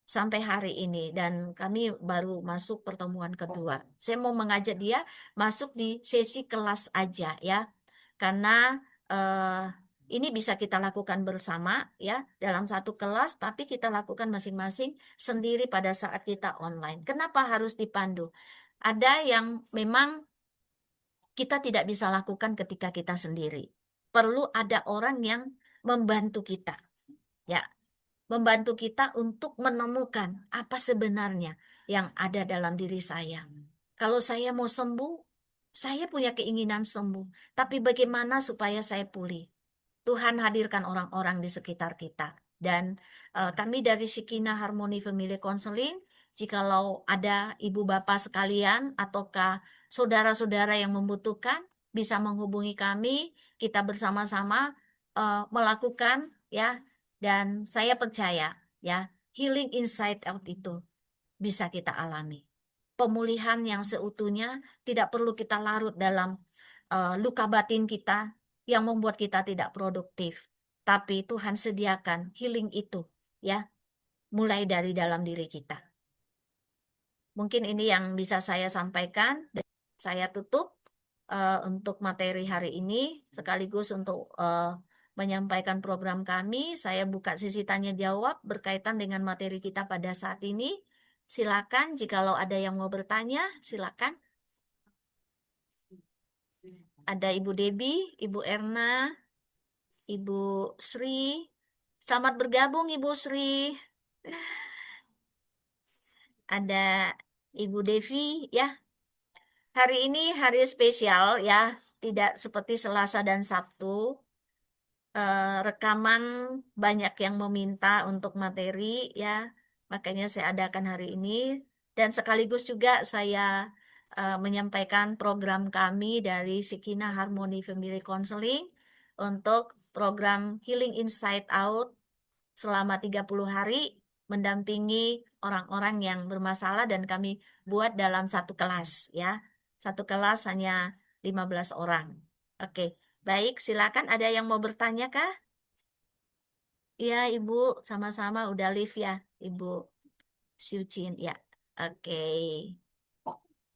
Speaker 1: sampai hari ini dan kami baru masuk pertemuan kedua. Saya mau mengajak dia masuk di sesi kelas aja ya. Karena eh, ini bisa kita lakukan bersama ya dalam satu kelas tapi kita lakukan masing-masing sendiri pada saat kita online. Kenapa harus dipandu? Ada yang memang kita tidak bisa lakukan ketika kita sendiri. Perlu ada orang yang membantu kita. Ya, membantu kita untuk menemukan apa sebenarnya yang ada dalam diri saya. Kalau saya mau sembuh, saya punya keinginan sembuh, tapi bagaimana supaya saya pulih? Tuhan hadirkan orang-orang di sekitar kita. Dan kami dari Shikina Harmony Family Counseling, jikalau ada ibu bapak sekalian ataukah saudara-saudara yang membutuhkan, bisa menghubungi kami, kita bersama-sama melakukan ya. Dan saya percaya ya, healing inside out itu bisa kita alami. Pemulihan yang seutuhnya tidak perlu kita larut dalam luka batin kita yang membuat kita tidak produktif. Tapi Tuhan sediakan healing itu ya, mulai dari dalam diri kita. Mungkin ini yang bisa saya sampaikan. Dan saya tutup untuk materi hari ini sekaligus untuk menyampaikan program kami. Saya buka sesi tanya jawab berkaitan dengan materi kita pada saat ini. Silakan jikalau ada yang mau bertanya, silakan. Ada Ibu Debi, Ibu Erna, Ibu Sri. Selamat bergabung Ibu Sri. Ada Ibu Devi ya. Hari ini hari spesial ya, tidak seperti Selasa dan Sabtu. Rekaman banyak yang meminta untuk materi ya, makanya saya adakan hari ini dan sekaligus juga saya menyampaikan program kami dari Sikina Harmony Family Counseling untuk program Healing Inside Out selama 30 hari mendampingi orang-orang yang bermasalah dan kami buat dalam satu kelas ya. Satu kelas hanya 15 orang. Oke, baik silakan ada yang mau bertanya kah? Iya, Ibu, sama-sama udah live ya, Ibu Siucin ya. Oke.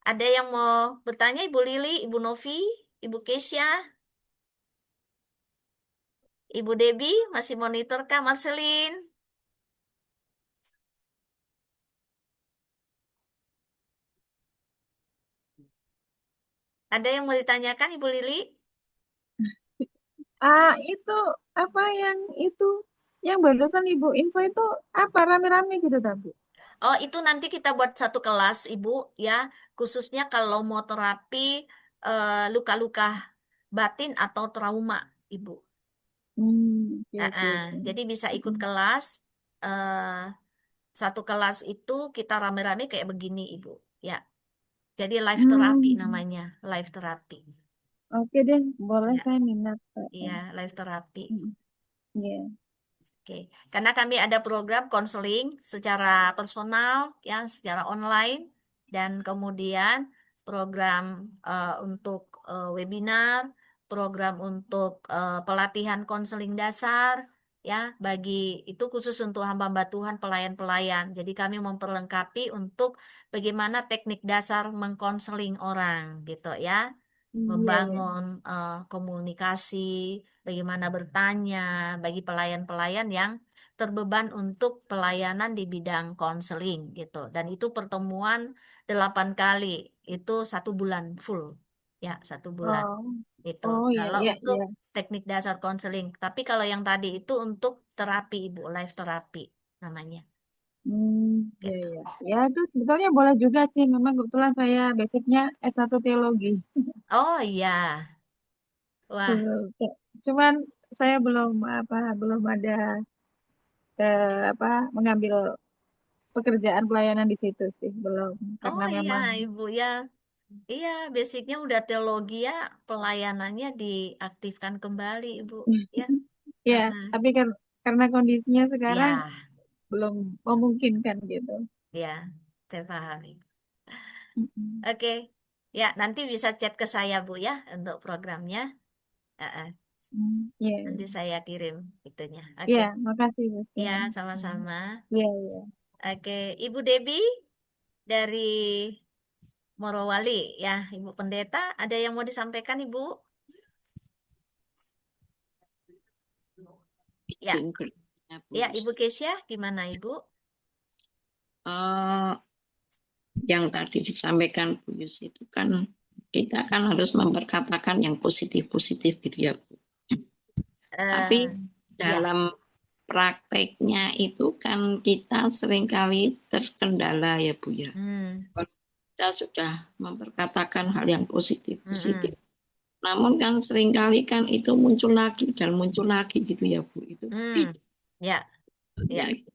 Speaker 1: Ada yang mau bertanya Ibu Lili, Ibu Novi, Ibu Kesya, Ibu Debi masih monitor kah Marcelin? Ada yang mau ditanyakan Ibu Lili?
Speaker 2: Itu apa yang itu yang barusan Ibu info itu apa rame-rame gitu tapi?
Speaker 1: Oh, itu nanti kita buat satu kelas, Ibu, ya, khususnya kalau mau terapi luka-luka batin atau trauma, Ibu.
Speaker 2: Oke oke
Speaker 1: Eh,
Speaker 2: oke.
Speaker 1: jadi bisa ikut
Speaker 2: Mm,
Speaker 1: kelas. eh Satu kelas itu kita rame-rame kayak begini, Ibu. Ya, jadi live terapi
Speaker 2: mm.
Speaker 1: namanya, live terapi.
Speaker 2: Oke deh, boleh
Speaker 1: Ya,
Speaker 2: saya minat.
Speaker 1: iya, live terapi.
Speaker 2: Mm, Iya.
Speaker 1: Oke, karena kami ada program konseling secara personal, ya, secara online, dan kemudian program untuk webinar, program untuk pelatihan konseling dasar, ya, bagi itu khusus untuk hamba-hamba Tuhan, pelayan-pelayan. Jadi kami memperlengkapi untuk bagaimana teknik dasar mengkonseling orang, gitu ya,
Speaker 2: Iya iya.
Speaker 1: membangun komunikasi, bagaimana bertanya bagi pelayan-pelayan yang terbeban untuk pelayanan di bidang konseling gitu. Dan itu pertemuan 8 kali, itu 1 bulan full, ya 1 bulan
Speaker 2: Oh,
Speaker 1: itu.
Speaker 2: oh iya
Speaker 1: Kalau
Speaker 2: iya
Speaker 1: untuk
Speaker 2: iya.
Speaker 1: teknik dasar konseling, tapi kalau yang tadi itu untuk terapi Ibu, live terapi namanya,
Speaker 2: Iya
Speaker 1: gitu.
Speaker 2: iya. Ya itu sebetulnya boleh juga sih. Memang kebetulan saya basicnya S1 teologi.
Speaker 1: Oh iya, wah,
Speaker 2: Cuman saya belum ada apa mengambil pekerjaan pelayanan di situ sih belum
Speaker 1: oh
Speaker 2: karena
Speaker 1: iya
Speaker 2: memang
Speaker 1: Ibu ya. Iya, basicnya udah teologi ya, pelayanannya diaktifkan kembali, Ibu. Ya,
Speaker 2: ya
Speaker 1: heeh.
Speaker 2: tapi kan karena kondisinya sekarang
Speaker 1: Ya,
Speaker 2: belum memungkinkan gitu.
Speaker 1: ya, saya pahami.
Speaker 2: Mm-mm.
Speaker 1: Oke, ya nanti bisa chat ke saya, Bu ya, untuk programnya. Heeh,
Speaker 2: Iya
Speaker 1: nanti
Speaker 2: iya.
Speaker 1: saya kirim itunya.
Speaker 2: Iya,
Speaker 1: Oke,
Speaker 2: makasih Bu
Speaker 1: ya
Speaker 2: Stian. Mm.
Speaker 1: sama-sama.
Speaker 2: Iya iya.
Speaker 1: Oke, Ibu Debi dari Morowali, ya, Ibu Pendeta, ada yang mau disampaikan, Ibu? Ya,
Speaker 3: Izin bertanya, Bu
Speaker 1: ya,
Speaker 3: Yus.
Speaker 1: Ibu Kesia, gimana, Ibu?
Speaker 3: Eh, yang tadi disampaikan Bu Yus itu kan kita kan harus memperkatakan yang positif-positif gitu ya, Bu. Tapi
Speaker 1: Eh, ya.
Speaker 3: dalam prakteknya itu kan kita seringkali terkendala ya, Bu ya.
Speaker 1: Hmm.
Speaker 3: Kalau kita sudah memperkatakan hal yang positif-positif,
Speaker 1: Mm-mm.
Speaker 3: namun kan seringkali kan itu muncul lagi dan muncul lagi gitu ya, Bu. Itu
Speaker 1: Hmm. Ya,
Speaker 3: ya,
Speaker 1: ya.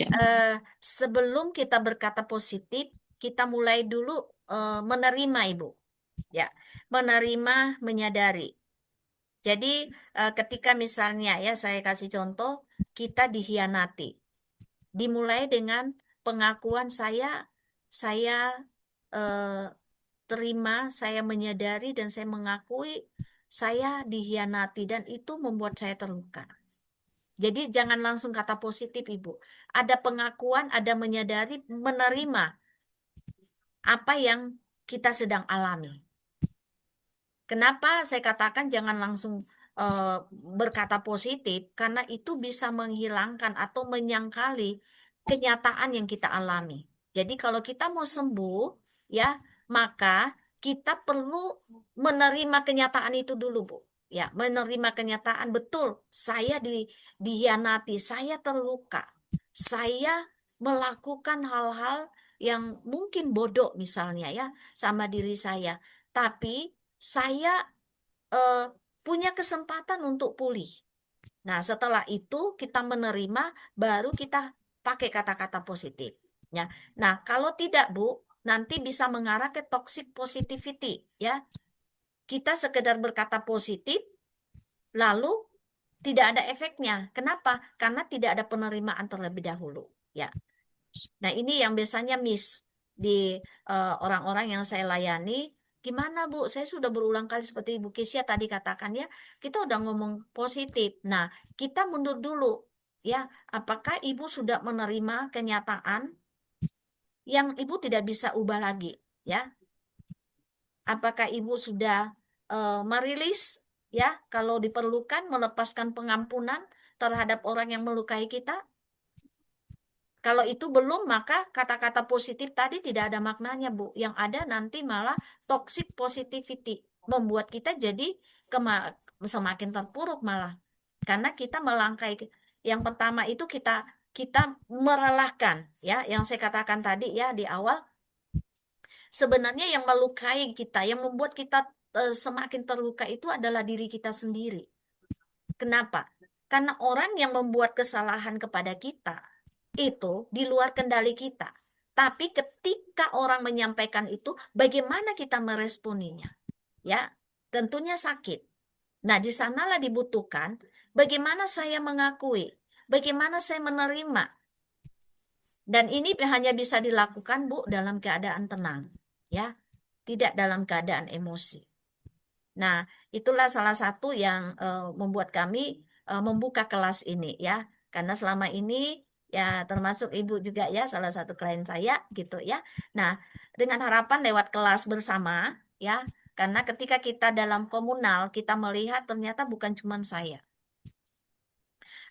Speaker 3: ya.
Speaker 1: Eh, Sebelum kita berkata positif, kita mulai dulu menerima, Ibu. Ya, menerima, menyadari. Jadi, ketika misalnya ya saya kasih contoh, kita dihianati. Dimulai dengan pengakuan saya eh, terima, saya menyadari dan saya mengakui saya dihianati dan itu membuat saya terluka. Jadi jangan langsung kata positif, Ibu. Ada pengakuan, ada menyadari, menerima apa yang kita sedang alami. Kenapa saya katakan jangan langsung eh, berkata positif? Karena itu bisa menghilangkan atau menyangkali kenyataan yang kita alami. Jadi kalau kita mau sembuh, ya, maka kita perlu menerima kenyataan itu dulu, Bu. Ya, menerima kenyataan betul. Saya dihianati, saya terluka, saya melakukan hal-hal yang mungkin bodoh misalnya ya sama diri saya. Tapi saya eh, punya kesempatan untuk pulih. Nah, setelah itu kita menerima, baru kita pakai kata-kata positif. Ya. Nah, kalau tidak, Bu, nanti bisa mengarah ke toxic positivity. Ya, kita sekedar berkata positif, lalu tidak ada efeknya. Kenapa? Karena tidak ada penerimaan terlebih dahulu. Ya. Nah, ini yang biasanya miss di orang-orang yang saya layani. Gimana, Bu? Saya sudah berulang kali seperti Ibu Kisya tadi katakan ya, kita udah ngomong positif. Nah, kita mundur dulu. Ya, apakah Ibu sudah menerima kenyataan yang Ibu tidak bisa ubah lagi? Ya, apakah Ibu sudah merilis ya kalau diperlukan melepaskan pengampunan terhadap orang yang melukai kita? Kalau itu belum, maka kata-kata positif tadi tidak ada maknanya, Bu. Yang ada nanti malah toxic positivity, membuat kita jadi semakin terpuruk malah. Karena kita melangkai yang pertama itu kita merelahkan ya, yang saya katakan tadi ya di awal, sebenarnya yang melukai kita, yang membuat kita semakin terluka itu adalah diri kita sendiri. Kenapa? Karena orang yang membuat kesalahan kepada kita itu di luar kendali kita. Tapi ketika orang menyampaikan itu, bagaimana kita meresponinya? Ya, tentunya sakit. Nah, di sanalah dibutuhkan bagaimana saya mengakui, bagaimana saya menerima. Dan ini hanya bisa dilakukan, Bu, dalam keadaan tenang, ya, tidak dalam keadaan emosi. Nah, itulah salah satu yang membuat kami membuka kelas ini, ya, karena selama ini ya termasuk Ibu juga ya salah satu klien saya gitu ya. Nah, dengan harapan lewat kelas bersama, ya, karena ketika kita dalam komunal kita melihat ternyata bukan cuma saya,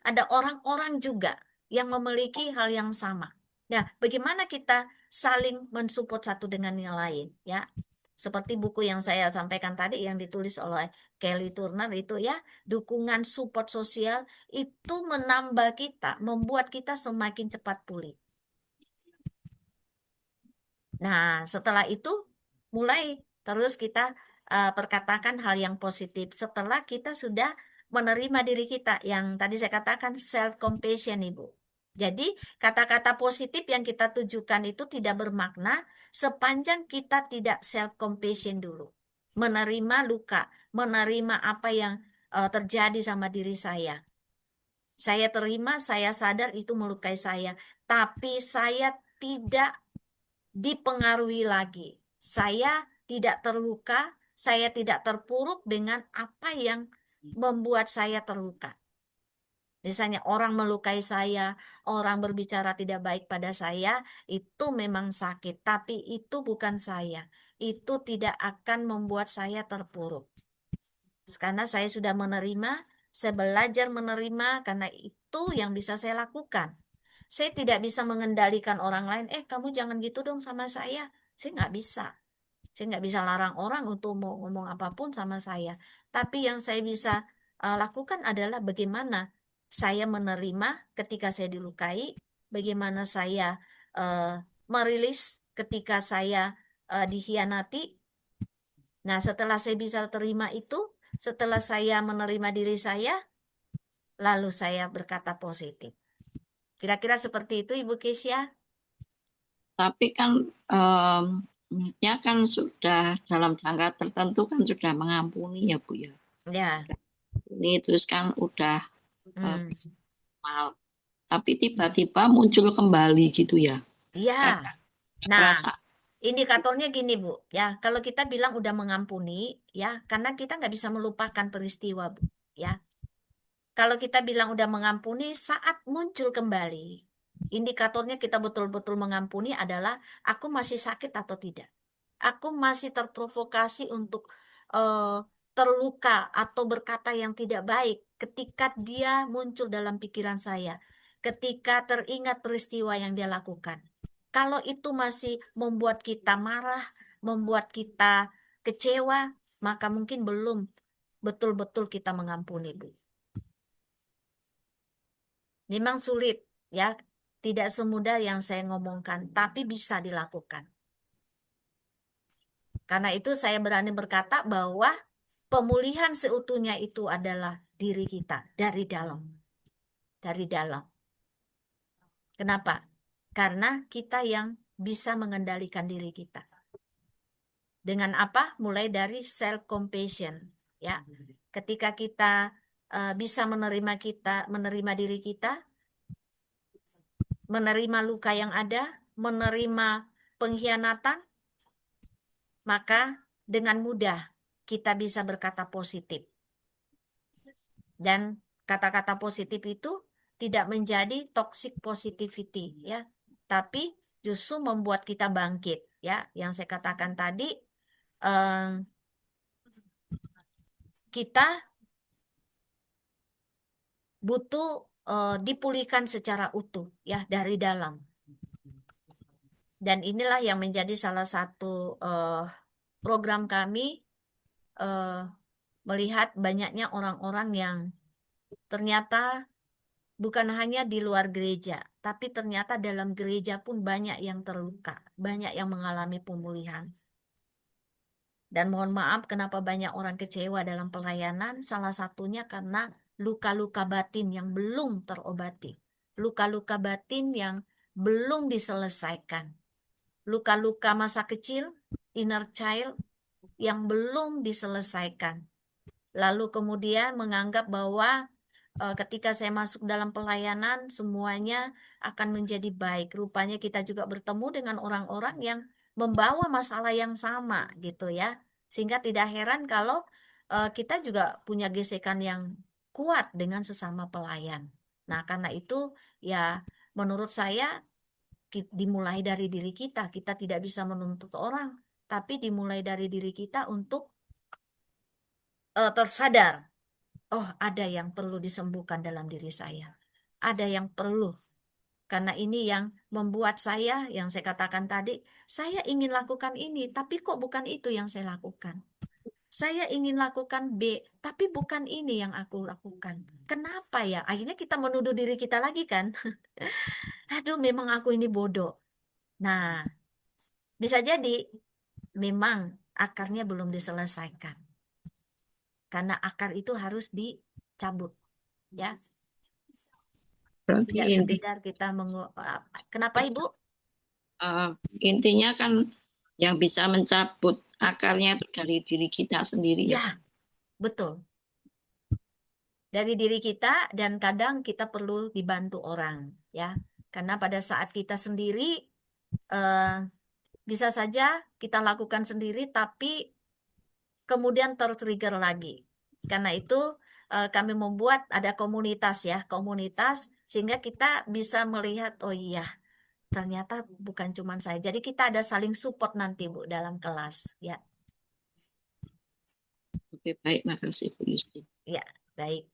Speaker 1: ada orang-orang juga yang memiliki hal yang sama. Nah, bagaimana kita saling mensupport satu dengan yang lain, ya? Seperti buku yang saya sampaikan tadi yang ditulis oleh Kelly Turner itu ya, dukungan support sosial itu menambah kita, membuat kita semakin cepat pulih. Nah, setelah itu mulai terus kita perkatakan hal yang positif setelah kita sudah menerima diri kita yang tadi saya katakan self compassion, Ibu. Jadi kata-kata positif yang kita tujukan itu tidak bermakna sepanjang kita tidak self compassion dulu. Menerima luka, menerima apa yang terjadi sama diri saya. Saya terima, saya sadar itu melukai saya, tapi saya tidak dipengaruhi lagi. Saya tidak terluka, saya tidak terpuruk dengan apa yang membuat saya terluka. Misalnya orang melukai saya, orang berbicara tidak baik pada saya, itu memang sakit, tapi itu bukan saya. Itu tidak akan membuat saya terpuruk. Karena saya sudah menerima, saya belajar menerima, karena itu yang bisa saya lakukan. Saya tidak bisa mengendalikan orang lain, kamu jangan gitu dong sama saya. Saya nggak bisa. Saya nggak bisa larang orang untuk mau ngomong apapun sama saya. Tapi yang saya bisa lakukan adalah bagaimana saya menerima ketika saya dilukai, bagaimana saya merilis ketika saya dikhianati. Nah, setelah saya bisa terima itu, setelah saya menerima diri saya, lalu saya berkata positif. Kira-kira seperti itu, Ibu Kesia.
Speaker 3: Tapi kan ya kan sudah dalam jangka tertentu kan sudah mengampuni ya Bu ya.
Speaker 1: Ya.
Speaker 3: Ini terus kan udah
Speaker 1: Hmm.
Speaker 3: maaf. Tapi tiba-tiba muncul kembali gitu ya.
Speaker 1: Ya.
Speaker 3: Karena
Speaker 1: Nah,
Speaker 3: perasaan.
Speaker 1: indikatornya gini, Bu. Ya, kalau kita bilang udah mengampuni, ya, karena kita nggak bisa melupakan peristiwa, Bu. Ya, kalau kita bilang udah mengampuni, saat muncul kembali, indikatornya kita betul-betul mengampuni adalah aku masih sakit atau tidak. Aku masih terprovokasi untuk terluka atau berkata yang tidak baik ketika dia muncul dalam pikiran saya, ketika teringat peristiwa yang dia lakukan. Kalau itu masih membuat kita marah, membuat kita kecewa, maka mungkin belum betul-betul kita mengampuni, Bu. Memang sulit, ya, tidak semudah yang saya ngomongkan, tapi bisa dilakukan. Karena itu saya berani berkata bahwa pemulihan seutuhnya itu adalah diri kita dari dalam. Dari dalam. Kenapa? Karena kita yang bisa mengendalikan diri kita. Dengan apa? Mulai dari self compassion, ya. Ketika kita bisa menerima diri kita, menerima luka yang ada, menerima pengkhianatan, maka dengan mudah kita bisa berkata positif. Dan kata-kata positif itu tidak menjadi toxic positivity, ya, tapi justru membuat kita bangkit, ya. Yang saya katakan tadi, kita butuh dipulihkan secara utuh, ya, dari dalam. Dan inilah yang menjadi salah satu program kami melihat banyaknya orang-orang yang ternyata bukan hanya di luar gereja, tapi ternyata dalam gereja pun banyak yang terluka, banyak yang mengalami pemulihan. Dan mohon maaf kenapa banyak orang kecewa dalam pelayanan, salah satunya karena luka-luka batin yang belum terobati. Luka-luka batin yang belum diselesaikan. Luka-luka masa kecil, inner child, yang belum diselesaikan. Lalu kemudian menganggap bahwa ketika saya masuk dalam pelayanan, semuanya akan menjadi baik. Rupanya kita juga bertemu dengan orang-orang yang membawa masalah yang sama gitu ya. Sehingga tidak heran kalau kita juga punya gesekan yang kuat dengan sesama pelayan. Nah, karena itu ya menurut saya dimulai dari diri kita. Kita tidak bisa menuntut orang, tapi dimulai dari diri kita untuk tersadar. Oh, ada yang perlu disembuhkan dalam diri saya. Ada yang perlu. Karena ini yang membuat saya, yang saya katakan tadi, saya ingin lakukan ini, tapi kok bukan itu yang saya lakukan. Saya ingin lakukan B, tapi bukan ini yang aku lakukan. Kenapa ya? Akhirnya kita menuduh diri kita lagi kan? Aduh, memang aku ini bodoh. Nah, bisa jadi memang akarnya belum diselesaikan. Karena akar itu harus dicabut, ya.
Speaker 3: Berarti
Speaker 1: Tidak sekedar kita kenapa Ibu?
Speaker 3: Intinya kan yang bisa mencabut akarnya itu dari diri kita sendiri ya.
Speaker 1: Ya, betul. Dari diri kita dan kadang kita perlu dibantu orang, ya. Karena pada saat kita sendiri bisa saja kita lakukan sendiri tapi kemudian tertrigger lagi. Karena itu kami membuat ada komunitas ya, komunitas sehingga kita bisa melihat oh iya, ternyata bukan cuma saya. Jadi kita ada saling support nanti Bu dalam kelas ya.
Speaker 3: Oke, baik, makasih Bu Yusti.
Speaker 1: Ya, baik.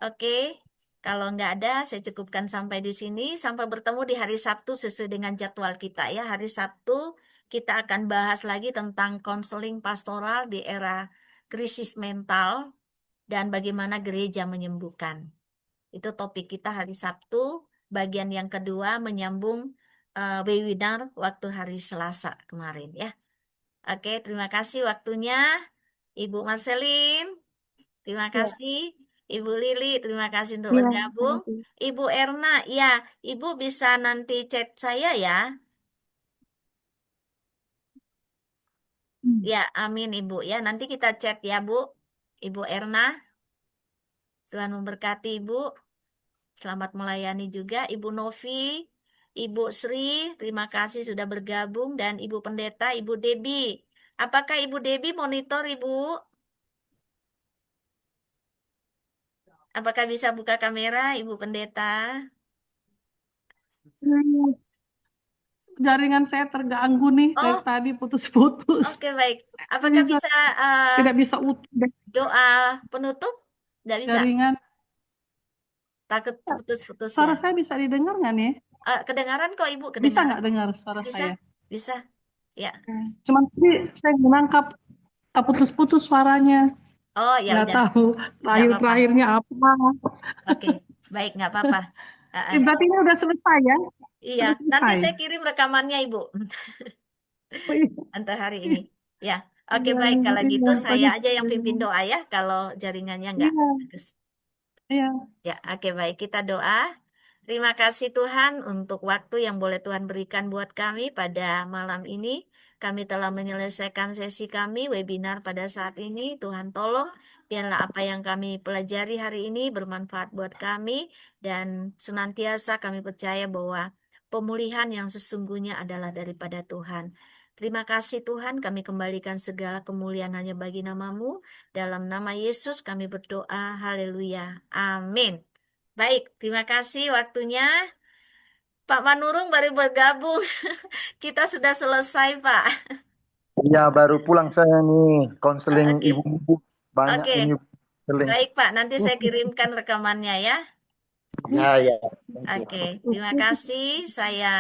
Speaker 1: Oke, kalau nggak ada saya cukupkan sampai di sini. Sampai bertemu di hari Sabtu sesuai dengan jadwal kita ya. Hari Sabtu kita akan bahas lagi tentang konseling pastoral di era krisis mental dan bagaimana gereja menyembuhkan. Itu topik kita hari Sabtu. Bagian yang kedua menyambung webinar waktu hari Selasa kemarin ya. Oke, terima kasih waktunya Ibu Marcelin. Terima
Speaker 2: Ya,
Speaker 1: kasih Ibu Lili. Terima kasih untuk
Speaker 2: ya,
Speaker 1: bergabung.
Speaker 2: makasih.
Speaker 1: Ibu Erna, ya, Ibu bisa nanti chat saya ya.
Speaker 2: Hmm.
Speaker 1: Ya, amin Ibu ya. Nanti kita chat ya Bu. Ibu Erna, Tuhan memberkati Ibu. Selamat melayani juga Ibu Novi, Ibu Sri, terima kasih sudah bergabung dan Ibu Pendeta, Ibu Debi. Apakah Ibu Debi monitor Ibu? Apakah bisa buka kamera Ibu Pendeta?
Speaker 4: Jaringan saya terganggu nih dari
Speaker 1: Oh,
Speaker 4: tadi putus-putus.
Speaker 1: oke baik.
Speaker 4: Tidak
Speaker 1: Apakah
Speaker 4: bisa,
Speaker 1: bisa eh,
Speaker 4: tidak bisa utuh deh
Speaker 1: doa penutup? Tidak bisa.
Speaker 4: jaringan.
Speaker 1: Takut putus-putus ya.
Speaker 4: Suara saya bisa didengar nggak nih?
Speaker 1: Kedengaran kok Ibu,
Speaker 4: Bisa
Speaker 1: kedengaran.
Speaker 4: nggak dengar suara
Speaker 1: Bisa,
Speaker 4: saya?
Speaker 1: bisa. Ya.
Speaker 4: Cuman tadi saya menangkap putus-putus suaranya.
Speaker 1: Oh ya
Speaker 4: Nggak
Speaker 1: udah,
Speaker 4: tahu
Speaker 1: nggak apa-apa.
Speaker 4: terakhir-terakhirnya apa.
Speaker 1: Oke, baik nggak apa-apa.
Speaker 4: Berarti ini udah selesai ya?
Speaker 1: Iya,
Speaker 4: Sudah
Speaker 1: nanti
Speaker 4: selesai.
Speaker 1: saya kirim rekamannya Ibu
Speaker 4: Oh, iya.
Speaker 1: untuk hari ini. Ya, oke
Speaker 4: Iya,
Speaker 1: baik. Kalau gitu
Speaker 4: iya,
Speaker 1: saya
Speaker 4: banyak.
Speaker 1: aja yang pimpin doa ya. Kalau jaringannya nggak
Speaker 4: Iya,
Speaker 1: bagus.
Speaker 4: iya.
Speaker 1: Ya, oke baik. Kita doa. Terima kasih Tuhan untuk waktu yang boleh Tuhan berikan buat kami pada malam ini. Kami telah menyelesaikan sesi kami webinar pada saat ini. Tuhan tolong biarlah apa yang kami pelajari hari ini bermanfaat buat kami dan senantiasa kami percaya bahwa pemulihan yang sesungguhnya adalah daripada Tuhan. Terima kasih Tuhan, kami kembalikan segala kemuliaan hanya bagi namamu. Dalam nama Yesus kami berdoa, haleluya, amin. Baik, terima kasih waktunya. Pak Manurung baru bergabung. Kita sudah selesai, Pak.
Speaker 5: Ya, baru pulang saya nih, konseling
Speaker 1: Oke,
Speaker 5: ibu-ibu. Banyak
Speaker 1: oke.
Speaker 5: ini konseling.
Speaker 1: Baik, Pak. Nanti saya kirimkan rekamannya ya.
Speaker 5: Ya, ya. Thank you.
Speaker 1: Oke, terima kasih. Saya